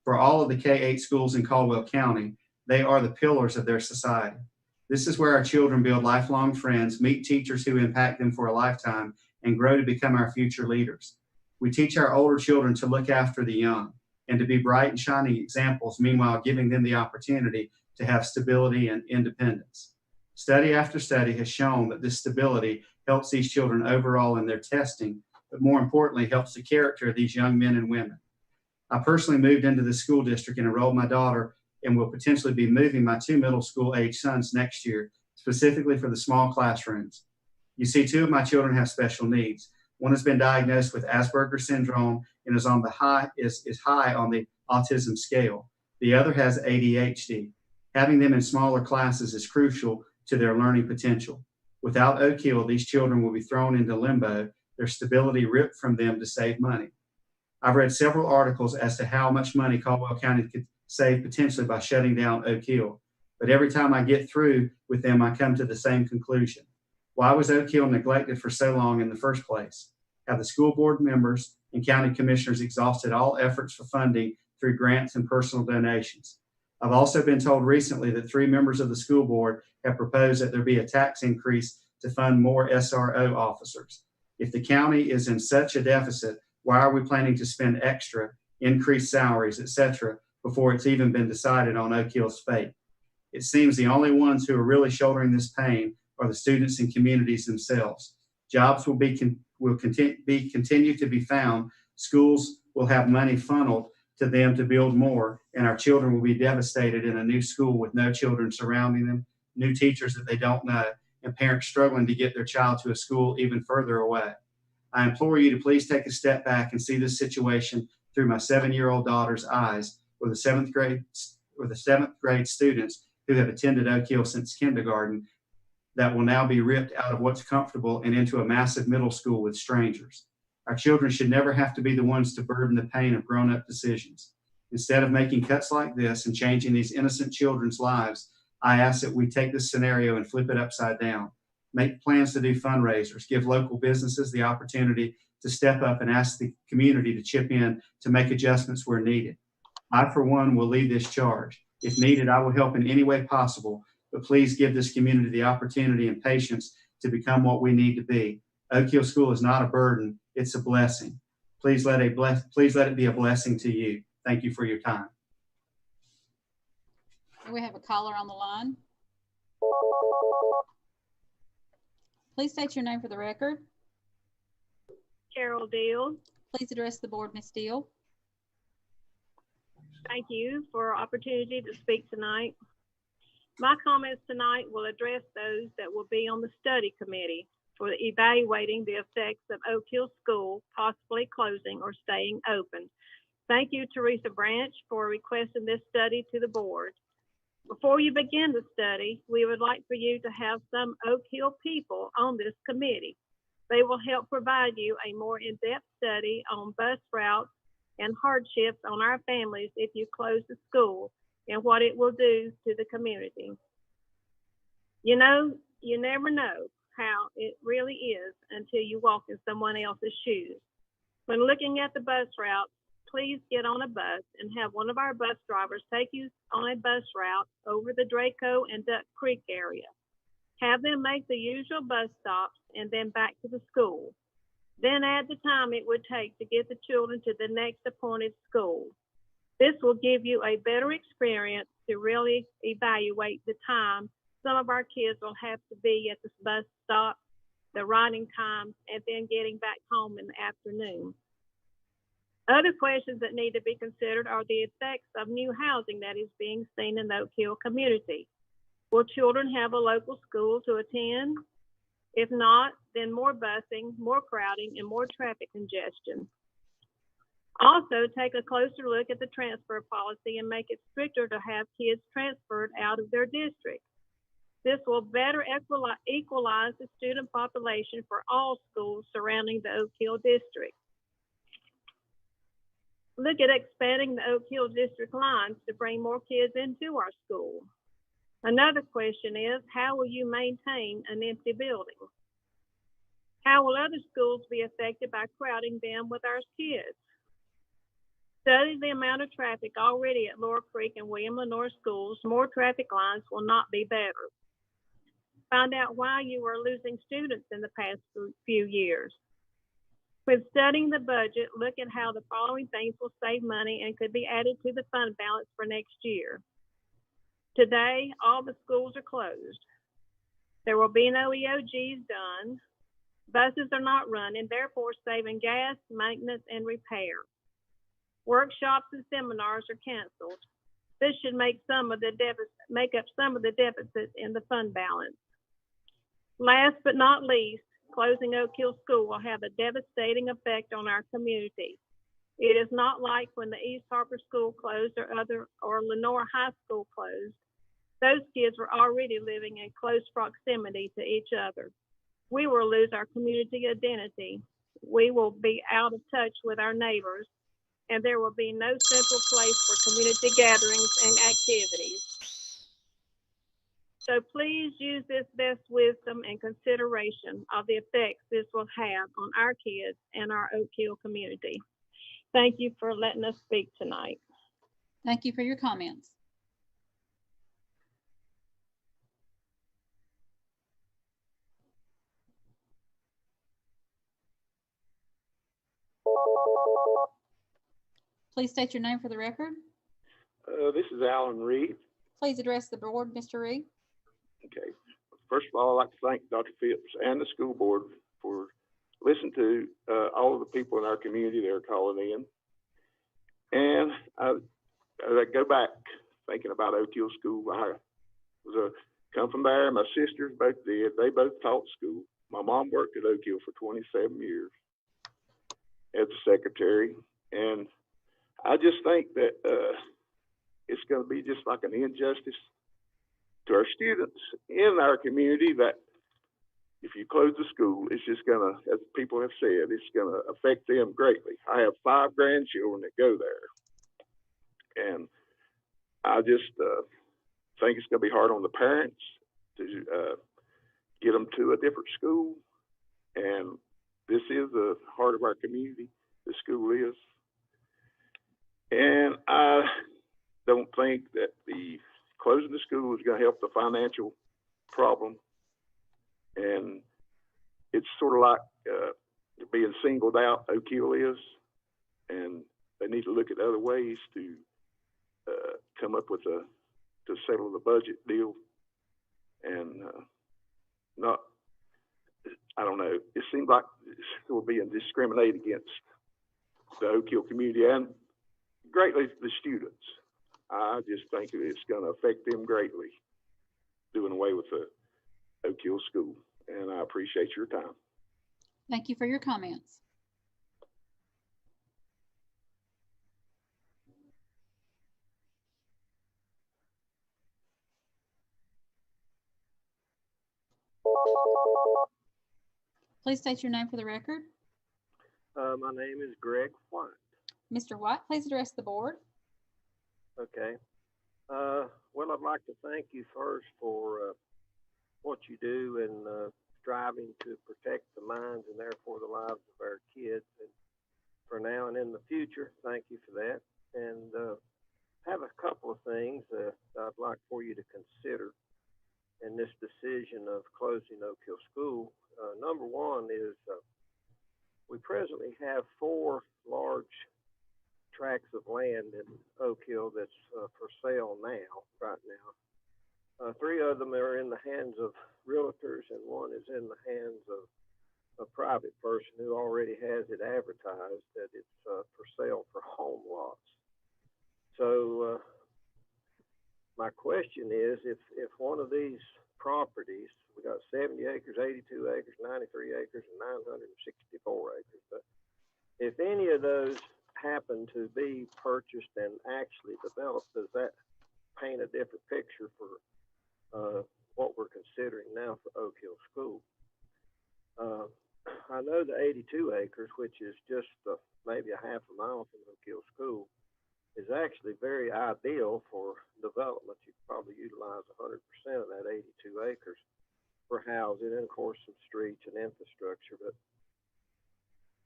For all of the K-8 schools in Caldwell County, they are the pillars of their society. This is where our children build lifelong friends, meet teachers who impact them for a lifetime, and grow to become our future leaders. We teach our older children to look after the young and to be bright and shining examples, meanwhile giving them the opportunity to have stability and independence. Study after study has shown that this stability helps these children overall in their testing, but more importantly, helps the character of these young men and women. I personally moved into the school district and enrolled my daughter and will potentially be moving my 2 middle school age sons next year, specifically for the small classrooms. You see, 2 of my children have special needs. One has been diagnosed with Asperger's syndrome and is high on the autism scale. The other has ADHD. Having them in smaller classes is crucial to their learning potential. Without Oak Hill, these children will be thrown into limbo, their stability ripped from them to save money. I've read several articles as to how much money Caldwell County could save potentially by shutting down Oak Hill. But every time I get through with them, I come to the same conclusion. Why was Oak Hill neglected for so long in the first place? Have the school board members and county commissioners exhausted all efforts for funding through grants and personal donations? I've also been told recently that 3 members of the school board have proposed that there be a tax increase to fund more SRO officers. If the county is in such a deficit, why are we planning to spend extra, increase salaries, etc., before it's even been decided on Oak Hill's fate? It seems the only ones who are really shouldering this pain are the students and communities themselves. Jobs will continue to be found. Schools will have money funneled to them to build more, and our children will be devastated in a new school with no children surrounding them, new teachers that they don't know, and parents struggling to get their child to a school even further away. I implore you to please take a step back and see this situation through my 7-year-old daughter's eyes, or the seventh grade students who have attended Oak Hill since kindergarten that will now be ripped out of what's comfortable and into a massive middle school with strangers. Our children should never have to be the ones to burden the pain of grown-up decisions. Instead of making cuts like this and changing these innocent children's lives, I ask that we take this scenario and flip it upside down. Make plans to do fundraisers, give local businesses the opportunity to step up and ask the community to chip in to make adjustments where needed. I, for one, will lead this charge. If needed, I will help in any way possible, but please give this community the opportunity and patience to become what we need to be. Oak Hill School is not a burden, it's a blessing. Please let it be a blessing to you. Thank you for your time. We have a caller on the line. Please state your name for the record. Carol Deal. Please address the board, Ms. Deal. Thank you for opportunity to speak tonight. My comments tonight will address those that will be on the study committee for evaluating the effects of Oak Hill School possibly closing or staying open. Thank you, Teresa Branch, for requesting this study to the board. Before you begin the study, we would like for you to have some Oak Hill people on this committee. They will help provide you a more in-depth study on bus routes and hardships on our families if you close the school and what it will do to the community. You know, you never know how it really is until you walk in someone else's shoes. When looking at the bus route, please get on a bus and have one of our bus drivers take you on a bus route over the Draco and Duck Creek area. Have them make the usual bus stops and then back to the school. Then add the time it would take to get the children to the next appointed school. This will give you a better experience to really evaluate the time some of our kids will have to be at the bus stop, the riding times, and then getting back home in the afternoon. Other questions that need to be considered are the effects of new housing that is being seen in the Oak Hill community. Will children have a local school to attend? If not, then more busing, more crowding, and more traffic congestion. Also, take a closer look at the transfer policy and make it stricter to have kids transferred out of their district. This will better equalize the student population for all schools surrounding the Oak Hill district. Look at expanding the Oak Hill district lines to bring more kids into our school. Another question is, how will you maintain an empty building? How will other schools be affected by crowding them with our kids? Study the amount of traffic already at Laurel Creek and William Lenore schools. More traffic lines will not be better. Find out why you are losing students in the past few years. When studying the budget, look at how the following things will save money and could be added to the fund balance for next year. Today, all the schools are closed. There will be no EOGs done. Buses are not running, therefore saving gas, maintenance, and repair. Workshops and seminars are canceled. This should make up some of the deficits in the fund balance. Last but not least, closing Oak Hill School will have a devastating effect on our community. It is not like when the East Harper School closed or Lenore High School closed. Those kids were already living in close proximity to each other. We will lose our community identity. We will be out of touch with our neighbors, and there will be no central place for community gatherings and activities. So please use this best wisdom and consideration of the effects this will have on our kids and our Oak Hill community. Thank you for letting us speak tonight. Thank you for your comments. Please state your name for the record. This is Alan Reed. Please address the board, Mr. Reed. Okay. First of all, I'd like to thank Dr. Phipps and the school board for listening to all of the people in our community that are calling in. And I go back thinking about Oak Hill School. I come from there. My sisters both did. They both taught school. My mom worked at Oak Hill for 27 years as a secretary. And I just think that it's going to be just like an injustice to our students in our community that if you close the school, it's just going to, as people have said, it's going to affect them greatly. I have 5 grandchildren that go there. And I just think it's going to be hard on the parents to get them to a different school. And this is the heart of our community, the school is. And I don't think that the closing the school is going to help the financial problem. And it's sort of like being singled out, Oak Hill is. And they need to look at other ways to come up with to settle the budget deal. And not, I don't know, it seems like we're being discriminated against the Oak Hill community and greatly the students. I just think it's going to affect them greatly, doing away with the Oak Hill School. And I appreciate your time. Thank you for your comments. Please state your name for the record. My name is Greg White. Mr. White, please address the board. Okay. Well, I'd like to thank you first for what you do in striving to protect the minds and therefore the lives of our kids. And for now and in the future, thank you for that. And have a couple of things I'd like for you to consider in this decision of closing Oak Hill School. Number one is we presently have 4 large tracts of land in Oak Hill that's for sale right now. 3 of them are in the hands of realtors and 1 is in the hands of a private person who already has it advertised that it's for sale for home lots. So my question is, if one of these properties, we got 70 acres, 82 acres, 93 acres, and 964 acres, but if any of those happen to be purchased and actually developed, does that paint a different picture for what we're considering now for Oak Hill School? I know the 82 acres, which is just maybe a half a mile from Oak Hill School, is actually very ideal for development. You could probably utilize 100% of that 82 acres for housing and, of course, some streets and infrastructure. But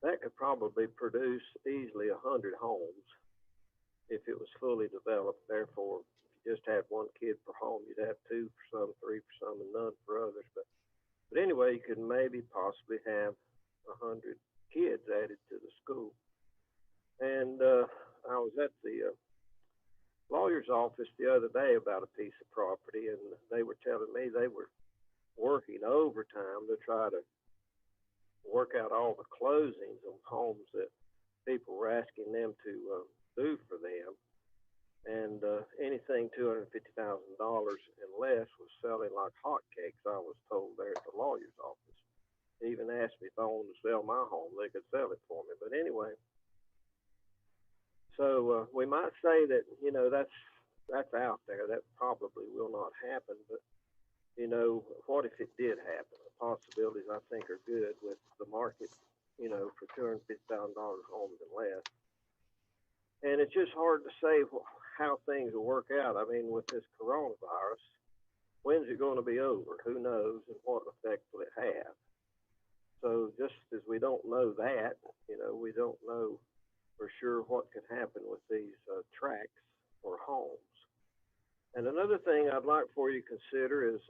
that could probably produce easily 100 homes if it was fully developed. Therefore, if you just had 1 kid per home, you'd have 2 for some, 3 for some, and none for others. But anyway, you could maybe possibly have 100 kids added to the school. And I was at the lawyer's office the other day about a piece of property, and they were telling me they were working overtime to try to work out all the closings on homes that people were asking them to do for them. And anything $250,000 and less was selling like hotcakes, I was told there at the lawyer's office. They even asked me if I wanted to sell my home, they could sell it for me. But anyway, so we might say that, you know, that's out there. That probably will not happen. But, you know, what if it did happen? The possibilities, I think, are good with the market, you know, for $250,000 homes and less. And it's just hard to say how things will work out. I mean, with this coronavirus, when's it going to be over? Who knows, and what effect will it have? So just as we don't know that, we don't know for sure what could happen with these tracks or homes. And another thing I'd like for you to consider is,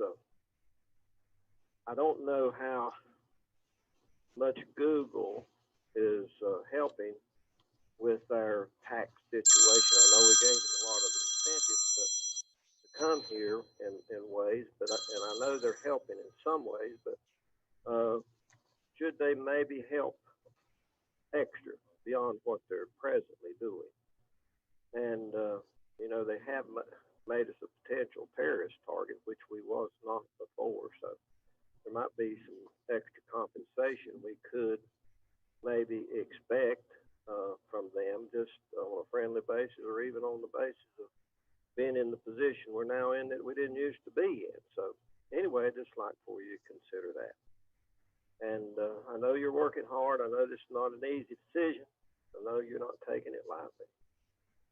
I don't know how much Google is helping with our tax situation. I know we gave them a lot of incentives to come here in ways, and I know they're helping in some ways, but should they maybe help extra beyond what they're presently doing? And, they have made us a potential terrorist target, which we was not before. So there might be some extra compensation we could maybe expect from them, just on a friendly basis, or even on the basis of being in the position we're now in that we didn't used to be in. So anyway, I'd just like for you to consider that. And I know you're working hard. I know this is not an easy decision. I know you're not taking it lightly.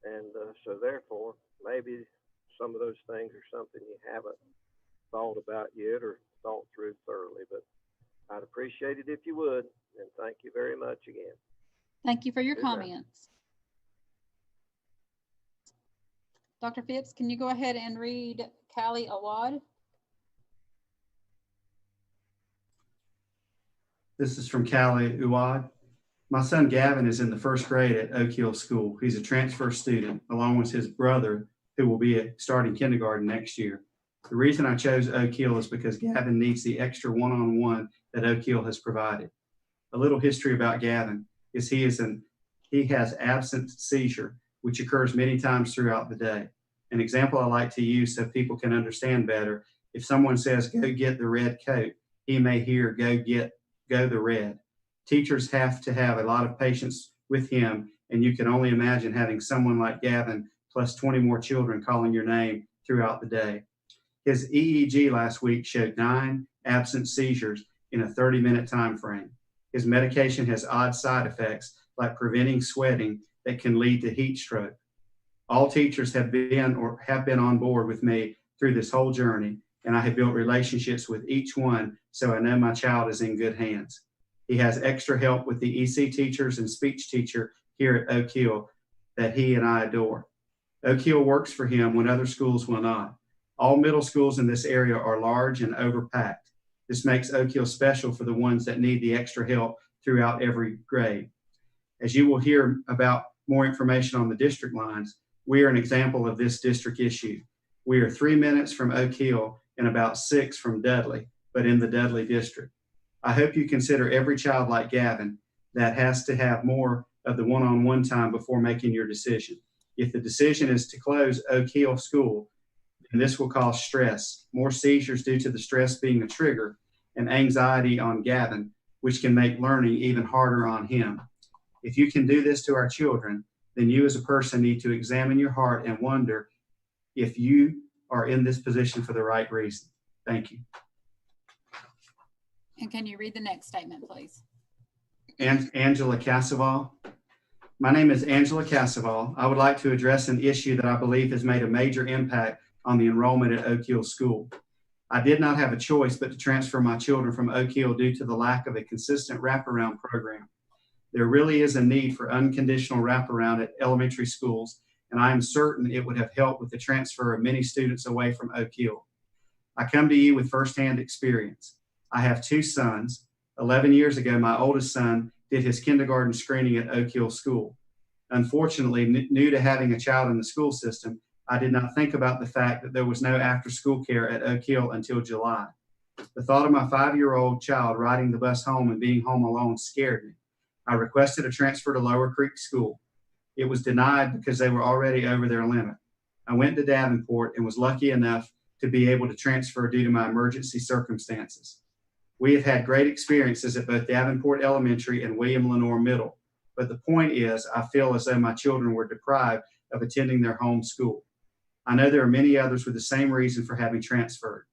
And so therefore, maybe some of those things are something you haven't thought about yet or thought through thoroughly. But I'd appreciate it if you would. And thank you very much again. Thank you for your Good night. comments. Dr. Phipps, can you go ahead and read Callie Awad? This is from Callie Uwad. My son Gavin is in the first grade at Oak Hill School. He's a transfer student, along with his brother, who will be starting kindergarten next year. The reason I chose Oak Hill is because Gavin needs the extra one-on-one that Oak Hill has provided. A little history about Gavin is he has absent seizure, which occurs many times throughout the day. An example I like to use so people can understand better: if someone says, "Go get the red coat," he may hear, "Go the red." Teachers have to have a lot of patience with him, and you can only imagine having someone like Gavin plus 20 more children calling your name throughout the day. His EEG last week showed 9 absent seizures in a 30-minute time frame. His medication has odd side effects like preventing sweating that can lead to heat stroke. All teachers have been on board with me through this whole journey, and I have built relationships with each one, so I know my child is in good hands. He has extra help with the EC teachers and speech teacher here at Oak Hill that he and I adore. Oak Hill works for him when other schools will not. All middle schools in this area are large and overpacked. This makes Oak Hill special for the ones that need the extra help throughout every grade. As you will hear about more information on the district lines, we are an example of this district issue. We are 3 minutes from Oak Hill and about 6 from Dudley, but in the Dudley district. I hope you consider every child like Gavin that has to have more of the one-on-one time before making your decision. If the decision is to close Oak Hill School, then this will cause stress, more seizures due to the stress being a trigger, and anxiety on Gavin, which can make learning even harder on him. If you can do this to our children, then you as a person need to examine your heart and wonder if you are in this position for the right reason. Thank you. And can you read the next statement, please? Angela Cassaval. My name is Angela Cassaval. I would like to address an issue that I believe has made a major impact on the enrollment at Oak Hill School. I did not have a choice but to transfer my children from Oak Hill due to the lack of a consistent wraparound program. There really is a need for unconditional wraparound at elementary schools, and I am certain it would have helped with the transfer of many students away from Oak Hill. I come to you with firsthand experience. I have 2 sons. 11 years ago, my oldest son did his kindergarten screening at Oak Hill School. Unfortunately, new to having a child in the school system, I did not think about the fact that there was no after-school care at Oak Hill until July. The thought of my 5-year-old child riding the bus home and being home alone scared me. I requested a transfer to Lower Creek School. It was denied because they were already over their limit. I went to Davenport and was lucky enough to be able to transfer due to my emergency circumstances. We have had great experiences at both Davenport Elementary and William Lenore Middle, but the point is I feel as though my children were deprived of attending their home school. I know there are many others with the same reason for having transferred.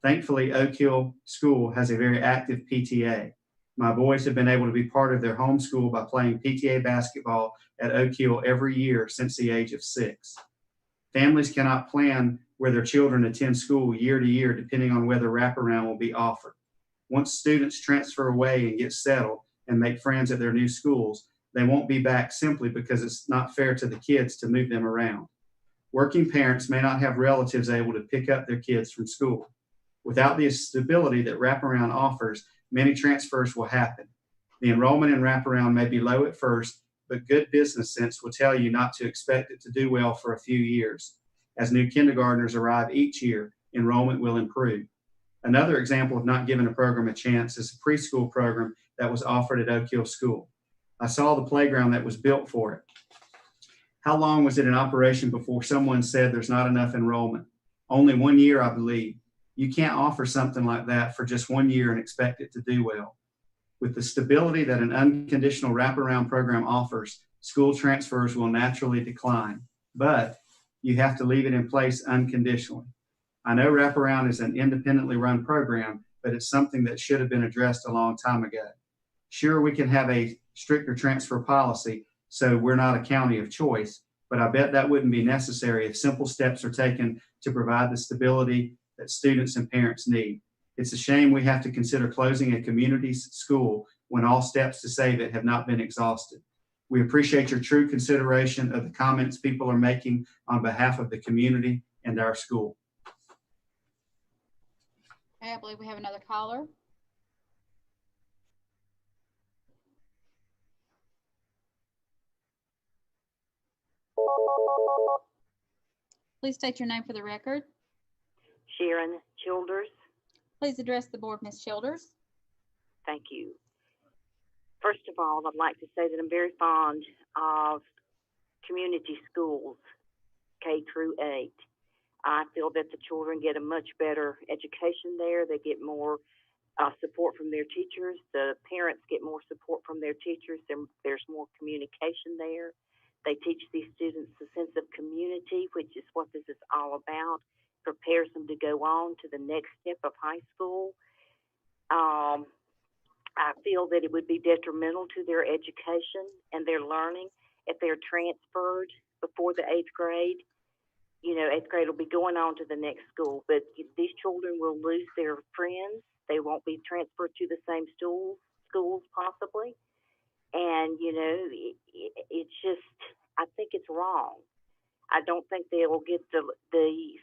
Thankfully, Oak Hill School has a very active PTA. My boys have been able to be part of their home school by playing PTA basketball at Oak Hill every year since the age of 6. Families cannot plan where their children attend school year to year depending on whether wraparound will be offered. Once students transfer away and get settled and make friends at their new schools, they won't be back simply because it's not fair to the kids to move them around. Working parents may not have relatives able to pick up their kids from school. Without the stability that wraparound offers, many transfers will happen. The enrollment in wraparound may be low at first, but good business sense will tell you not to expect it to do well for a few years. As new kindergartners arrive each year, enrollment will improve. Another example of not giving a program a chance is a preschool program that was offered at Oak Hill School. I saw the playground that was built for it. How long was it in operation before someone said there's not enough enrollment? Only 1 year, I believe. You can't offer something like that for just 1 year and expect it to do well. With the stability that an unconditional wraparound program offers, school transfers will naturally decline, but you have to leave it in place unconditionally. I know wraparound is an independently run program, but it's something that should have been addressed a long time ago. Sure, we can have a stricter transfer policy, so we're not a county of choice, but I bet that wouldn't be necessary if simple steps are taken to provide the stability that students and parents need. It's a shame we have to consider closing a community school when all steps to save it have not been exhausted. We appreciate your true consideration of the comments people are making on behalf of the community and our school. Okay, I believe we have another caller. Please state your name for the record. Sharon Childers. Please address the board, Ms. Childers. Thank you. First of all, I'd like to say that I'm very fond of community schools, K through 8. I feel that the children get a much better education there. They get more support from their teachers. The parents get more support from their teachers. There's more communication there. They teach these students a sense of community, which is what this is all about. Prepares them to go on to the next step of high school. I feel that it would be detrimental to their education and their learning if they're transferred before the 8th grade. You know, 8th grade will be going on to the next school, but these children will lose their friends. They won't be transferred to the same schools possibly. And, you know, it's just, I think it's wrong. I don't think they will get the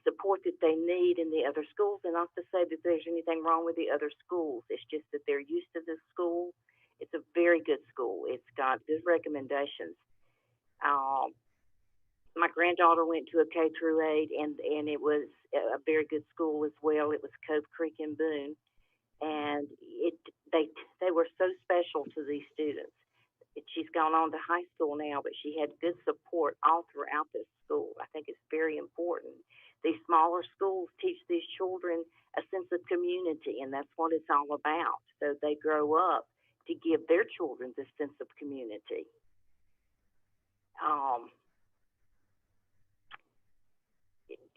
support that they need in the other schools. And not to say that there's anything wrong with the other schools. It's just that they're used to this school. It's a very good school. It's got good recommendations. My granddaughter went to a K through 8, and it was a very good school as well. It was Cove Creek in Boone, and they were so special to these students. She's gone on to high school now, but she had good support all throughout this school. I think it's very important. These smaller schools teach these children a sense of community, and that's what it's all about. So they grow up to give their children this sense of community.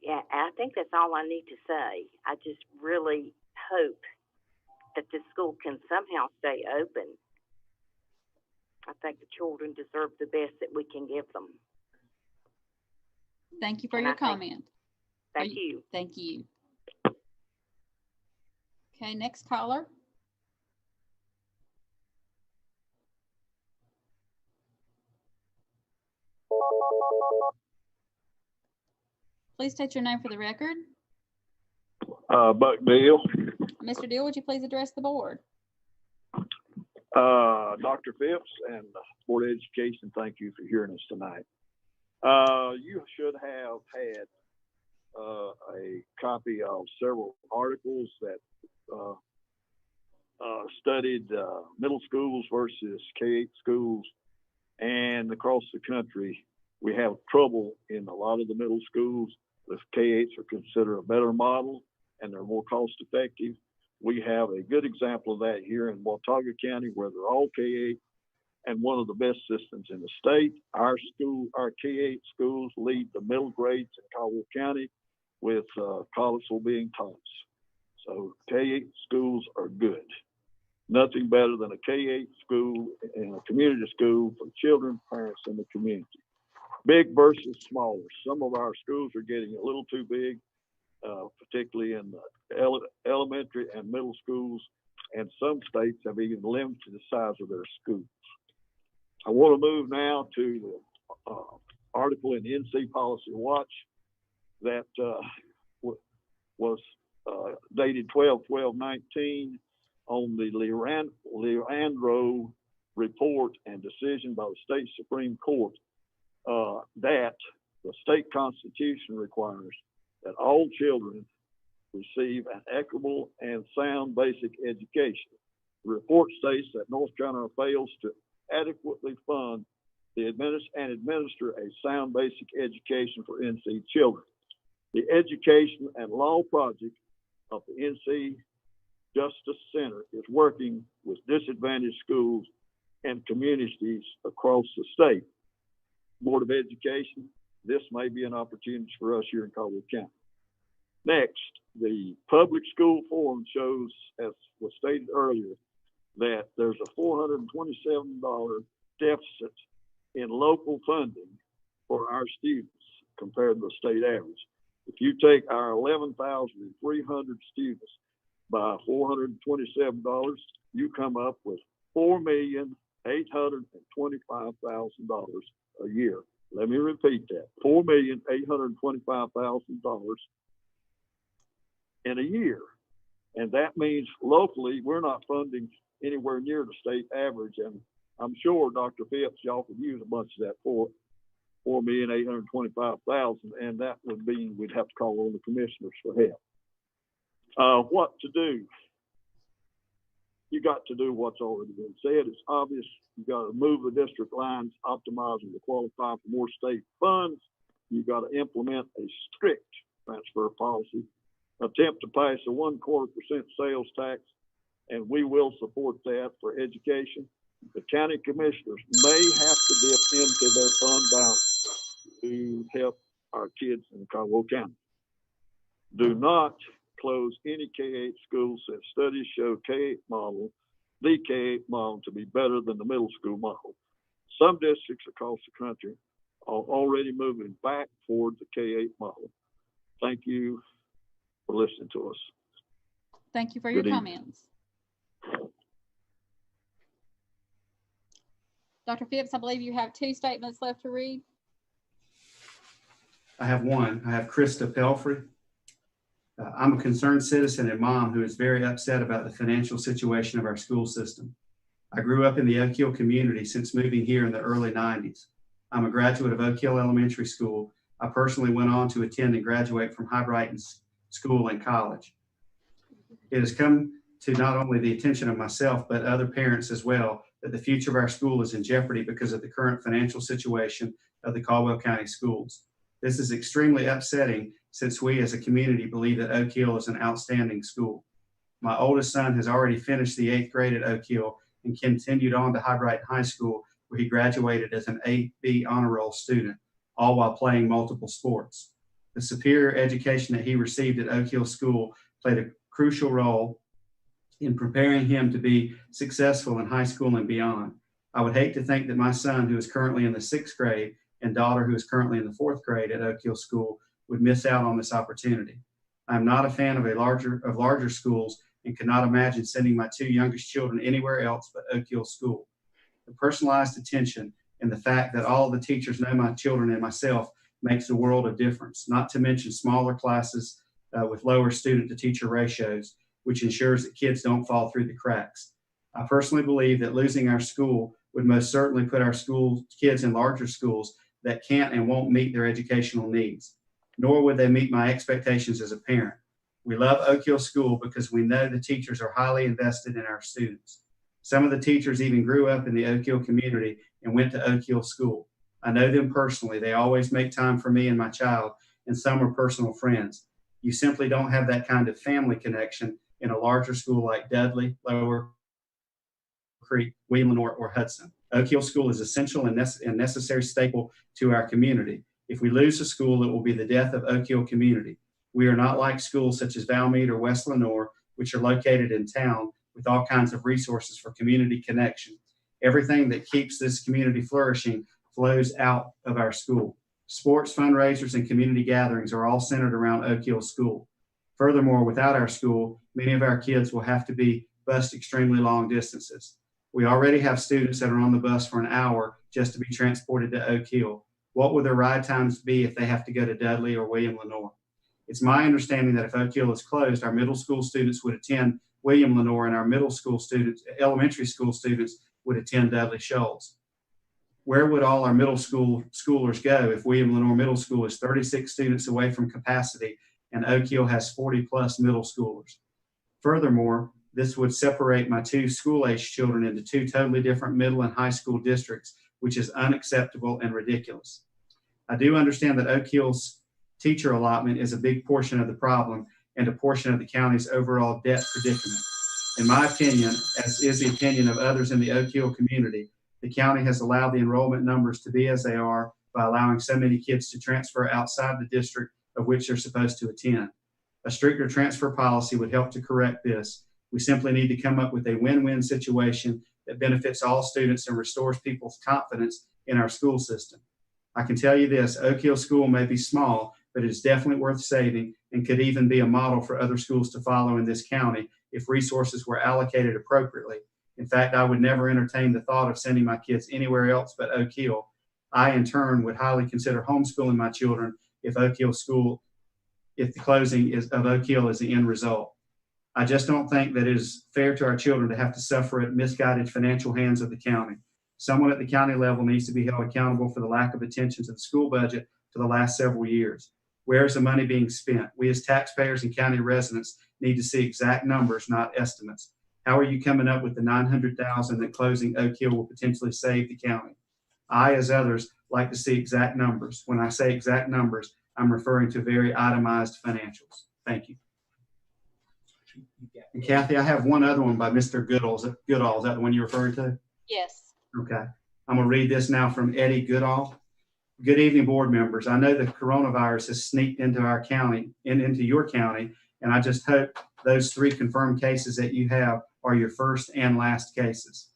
Yeah, I think that's all I need to say. I just really hope that this school can somehow stay open. I think the children deserve the best that we can give them. Thank you for your comment. Thank you. Thank you. Okay, next caller. Please state your name for the record. Buck Deal. Mr. Deal, would you please address the board? Dr. Phipps and Board of Education, thank you for hearing us tonight. You should have had a copy of several articles that studied middle schools versus K-8 schools, and across the country we have trouble in a lot of the middle schools. The K-8s are considered a better model and they're more cost effective. We have a good example of that here in Watauga County, where they're all K-8 and one of the best systems in the state. Our K-8 schools lead the middle grades in Caldwell County, with Collinsville being tops. So K-8 schools are good. Nothing better than a K-8 school and a community school for children, parents, and the community. Big versus smaller. Some of our schools are getting a little too big, particularly in the elementary and middle schools, and some states have even limited the size of their schools. I want to move now to the article in NC Policy Watch that was dated 12/12/19 on the Leandro report and decision by the state Supreme Court that the state constitution requires that all children receive an equitable and sound basic education. The report states that North Carolina fails to adequately fund and administer a sound basic education for NC children. The Education and Law Project of the NC Justice Center is working with disadvantaged schools and communities across the state. Board of Education, this may be an opportunity for us here in Caldwell County. Next, the Public School Forum shows, as was stated earlier, that there's a $427 deficit in local funding for our students compared to the state average. If you take our 11,300 students by $427, you come up with $4,825,000 a year. Let me repeat that, $4,825,000 in a year. And that means locally, we're not funding anywhere near the state average. And I'm sure, Dr. Phipps, y'all could use a bunch of that $4,825,000, and that would mean we'd have to call on the commissioners for help. What to do? You got to do what's already been said. It's obvious. You got to move the district lines, optimizing to qualify for more state funds. You got to implement a strict transfer policy, attempt to pass a 1/4% sales tax, and we will support that for education. The county commissioners may have to dip into their fund balance to help our kids in Caldwell County. Do not close any K-8 schools, since studies show the K-8 model to be better than the middle school model. Some districts across the country are already moving back toward the K-8 model. Thank you for listening to us. Thank you for your comments. Dr. Phipps, I believe you have 2 statements left to read. I have one. I have Krista Pelfrey. I'm a concerned citizen and mom who is very upset about the financial situation of our school system. I grew up in the Oak Hill community since moving here in the early 90s. I'm a graduate of Oak Hill Elementary School. I personally went on to attend and graduate from High Brighton School and college. It has come to not only the attention of myself, but other parents as well, that the future of our school is in jeopardy because of the current financial situation of the Caldwell County schools. This is extremely upsetting, since we as a community believe that Oak Hill is an outstanding school. My oldest son has already finished the 8th grade at Oak Hill and continued on to High Brighton High School, where he graduated as an 8B honor roll student, all while playing multiple sports. The superior education that he received at Oak Hill School played a crucial role in preparing him to be successful in high school and beyond. I would hate to think that my son, who is currently in the 6th grade, and daughter, who is currently in the 4th grade at Oak Hill School, would miss out on this opportunity. I'm not a fan of larger schools and cannot imagine sending my 2 youngest children anywhere else but Oak Hill School. The personalized attention and the fact that all the teachers know my children and myself makes a world of difference, not to mention smaller classes with lower student to teacher ratios, which ensures that kids don't fall through the cracks. I personally believe that losing our school would most certainly put our kids in larger schools that can't and won't meet their educational needs, nor would they meet my expectations as a parent. We love Oak Hill School because we know the teachers are highly invested in our students. Some of the teachers even grew up in the Oak Hill community and went to Oak Hill School. I know them personally. They always make time for me and my child, and some are personal friends. You simply don't have that kind of family connection in a larger school like Dudley, Lower Creek, Wheeling, or Hudson. Oak Hill School is essential and necessary staple to our community. If we lose the school, it will be the death of Oak Hill community. We are not like schools such as Valmead or West Lenoir, which are located in town with all kinds of resources for community connection. Everything that keeps this community flourishing flows out of our school. Sports, fundraisers, and community gatherings are all centered around Oak Hill School. Furthermore, without our school, many of our kids will have to be bused extremely long distances. We already have students that are on the bus for an hour just to be transported to Oak Hill. What will their ride times be if they have to go to Dudley or William Lenoir? It's my understanding that if Oak Hill is closed, our middle school students would attend William Lenoir and our middle school students, elementary school students would attend Dudley Shoals. Where would all our middle schoolers go if William Lenoir Middle School is 36 students away from capacity and Oak Hill has 40 plus middle schoolers? Furthermore, this would separate my two school-age children into two totally different middle and high school districts, which is unacceptable and ridiculous. I do understand that Oak Hill's teacher allotment is a big portion of the problem and a portion of the county's overall debt predicament. In my opinion, as is the opinion of others in the Oak Hill community, the county has allowed the enrollment numbers to be as they are by allowing so many kids to transfer outside the district of which they're supposed to attend. A stricter transfer policy would help to correct this. We simply need to come up with a win-win situation that benefits all students and restores people's confidence in our school system. I can tell you this, Oak Hill School may be small, but it is definitely worth saving and could even be a model for other schools to follow in this county if resources were allocated appropriately. In fact, I would never entertain the thought of sending my kids anywhere else but Oak Hill. I, in turn, would highly consider homeschooling my children if the closing of Oak Hill is the end result. I just don't think that it is fair to our children to have to suffer at misguided financial hands of the county. Someone at the county level needs to be held accountable for the lack of attention to the school budget for the last several years. Where is the money being spent? We as taxpayers and county residents need to see exact numbers, not estimates. How are you coming up with the $900,000 that closing Oak Hill will potentially save the county? I, as others, like to see exact numbers. When I say exact numbers, I'm referring to very itemized financials. Thank you. And Kathy, I have one other one by Mr. Goodall. Is that the one you're referring to? Yes. Okay. I'm going to read this now from Eddie Goodall. Good evening, board members. I know the coronavirus has sneaked into our county and into your county, and I just hope those 3 confirmed cases that you have are your first and last cases.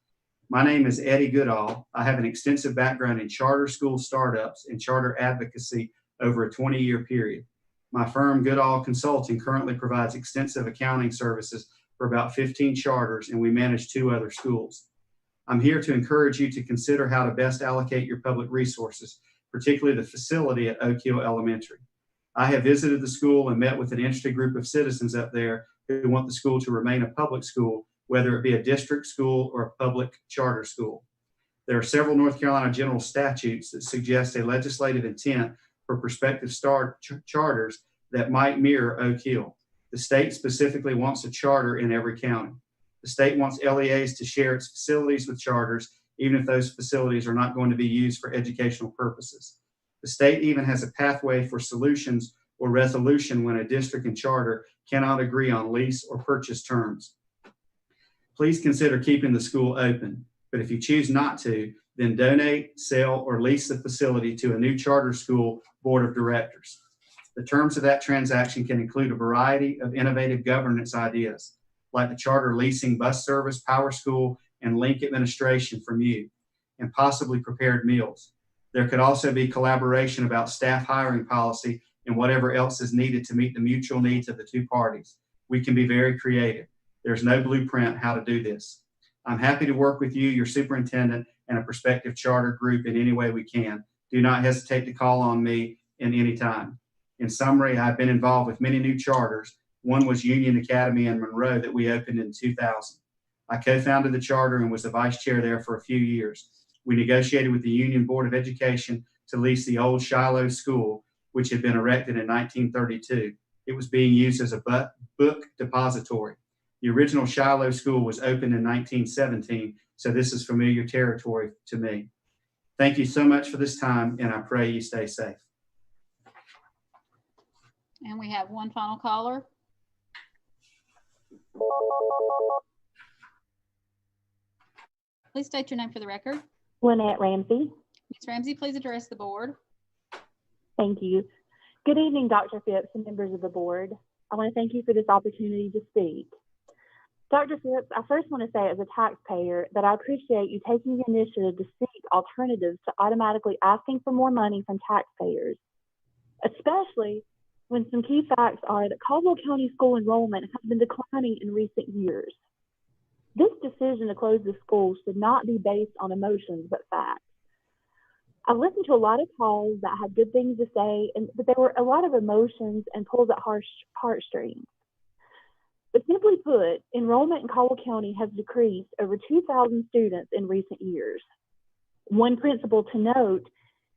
My name is Eddie Goodall. I have an extensive background in charter school startups and charter advocacy over a 20-year period. My firm, Goodall Consulting, currently provides extensive accounting services for about 15 charters, and we manage 2 other schools. I'm here to encourage you to consider how to best allocate your public resources, particularly the facility at Oak Hill Elementary. I have visited the school and met with an interested group of citizens up there who want the school to remain a public school, whether it be a district school or a public charter school. There are several North Carolina general statutes that suggest a legislative intent for prospective charters that might mirror Oak Hill. The state specifically wants a charter in every county. The state wants LEAs to share its facilities with charters, even if those facilities are not going to be used for educational purposes. The state even has a pathway for solutions or resolution when a district and charter cannot agree on lease or purchase terms. Please consider keeping the school open, but if you choose not to, then donate, sell, or lease the facility to a new charter school board of directors. The terms of that transaction can include a variety of innovative governance ideas, like the charter leasing bus service, power school, and link administration from you, and possibly prepared meals. There could also be collaboration about staff hiring policy and whatever else is needed to meet the mutual needs of the 2 parties. We can be very creative. There's no blueprint how to do this. I'm happy to work with you, your superintendent, and a prospective charter group in any way we can. Do not hesitate to call on me in any time. In summary, I've been involved with many new charters. One was Union Academy in Monroe that we opened in 2000. I co-founded the charter and was the vice chair there for a few years. We negotiated with the Union Board of Education to lease the old Shiloh School, which had been erected in 1932. It was being used as a book depository. The original Shiloh School was opened in 1917, so this is familiar territory to me. Thank you so much for this time, and I pray you stay safe. And we have one final caller. Please state your name for the record. Lynette Ramsey. Ms. Ramsey, please address the board. Thank you. Good evening, Dr. Phipps and members of the board. I want to thank you for this opportunity to speak. Dr. Phipps, I first want to say as a taxpayer that I appreciate you taking the initiative to seek alternatives to automatically asking for more money from taxpayers, especially when some key facts are that Caldwell County school enrollment has been declining in recent years. This decision to close the school should not be based on emotions, but facts. I've listened to a lot of calls that had good things to say, but there were a lot of emotions and pulls at heartstrings. But simply put, enrollment in Caldwell County has decreased over 2,000 students in recent years. One principle to note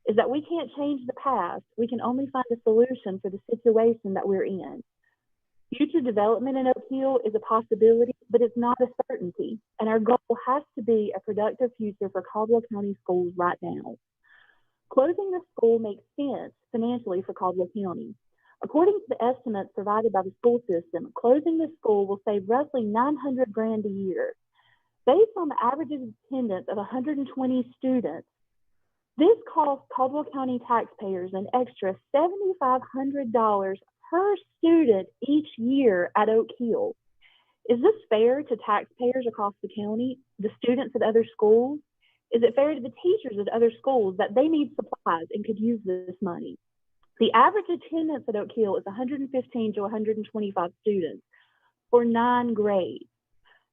is that we can't change the past. We can only find a solution for the situation that we're in. Future development in Oak Hill is a possibility, but it's not a certainty. And our goal has to be a productive future for Caldwell County schools right now. Closing the school makes sense financially for Caldwell County. According to the estimates provided by the school system, closing the school will save roughly $900,000 a year. Based on the average attendance of 120 students, this costs Caldwell County taxpayers an extra $7,500 per student each year at Oak Hill. Is this fair to taxpayers across the county, the students at other schools? Is it fair to the teachers at other schools that they need supplies and could use this money? The average attendance at Oak Hill is 115 to 125 students for 9 grades.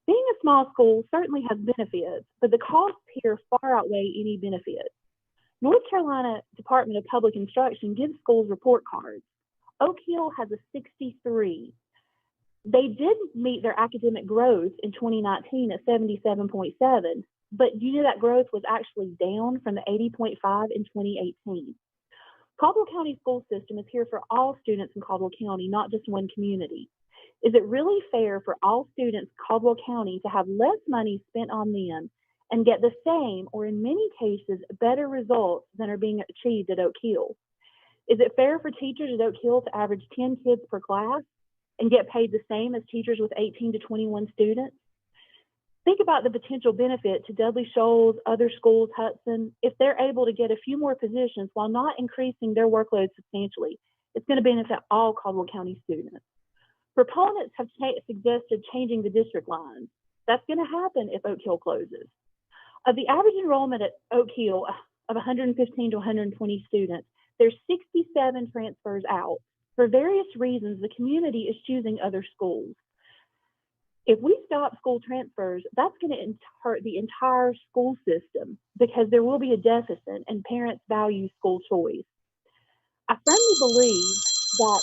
Being a small school certainly has benefits, but the costs here far outweigh any benefits. North Carolina Department of Public Instruction gives schools report cards. Oak Hill has a 63. They did meet their academic growth in 2019 at 77.7, but you know that growth was actually down from the 80.5 in 2018. Caldwell County school system is here for all students in Caldwell County, not just one community. Is it really fair for all students in Caldwell County to have less money spent on them and get the same, or in many cases, better results than are being achieved at Oak Hill? Is it fair for teachers at Oak Hill to average 10 kids per class and get paid the same as teachers with 18 to 21 students? Think about the potential benefit to Dudley Shoals, other schools, Hudson. If they're able to get a few more positions while not increasing their workload substantially, it's going to benefit all Caldwell County students. Proponents have suggested changing the district lines. That's going to happen if Oak Hill closes. Of the average enrollment at Oak Hill of 115 to 120 students, there's 67 transfers out. For various reasons, the community is choosing other schools. If we stop school transfers, that's going to hurt the entire school system because there will be a deficit and parents value school choice. I firmly believe that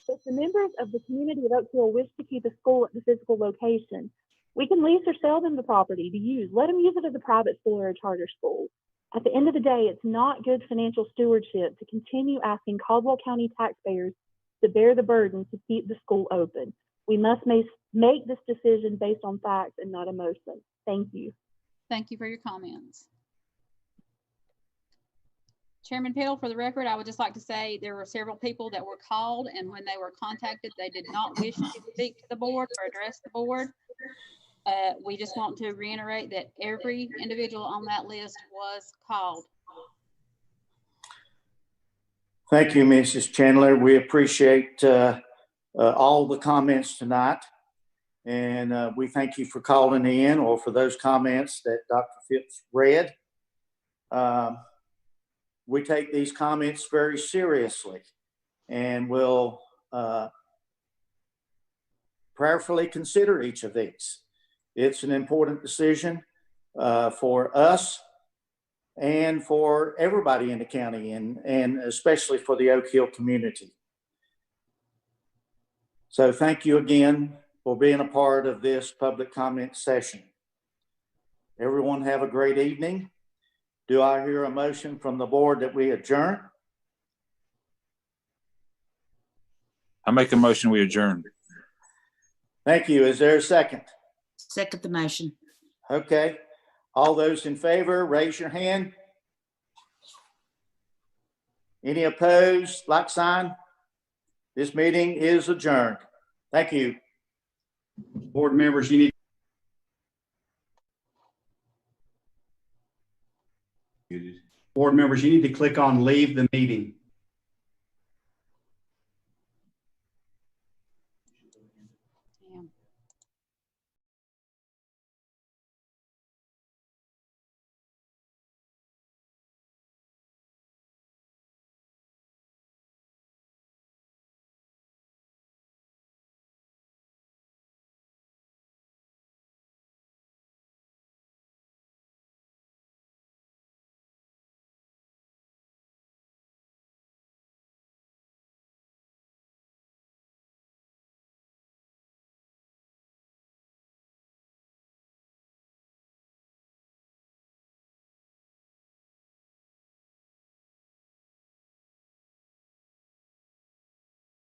if the members of the community of Oak Hill wish to keep a school at the physical location, we can lease or sell them the property to use. Let them use it as a private school or a charter school. At the end of the day, it's not good financial stewardship to continue asking Caldwell County taxpayers to bear the burden to keep the school open. We must make this decision based on facts and not emotion. Thank you. Thank you for your comments. Chairman Pill, for the record, I would just like to say there were several people that were called, and when they were contacted, they did not wish to speak to the board or address the board. We just want to reiterate that every individual on that list was called. Thank you, Mrs. Chandler. We appreciate all the comments tonight. And we thank you for calling in or for those comments that Dr. Phipps read. We take these comments very seriously and will prayerfully consider each of these. It's an important decision for us and for everybody in the county and especially for the Oak Hill community. So thank you again for being a part of this public comment session. Everyone have a great evening. Do I hear a motion from the board that we adjourn? I make a motion we adjourn. Thank you. Is there a second? Second the motion. Okay. All those in favor, raise your hand. Any opposed, like sign? This meeting is adjourned. Thank you. Board members, you need to click on leave the meeting.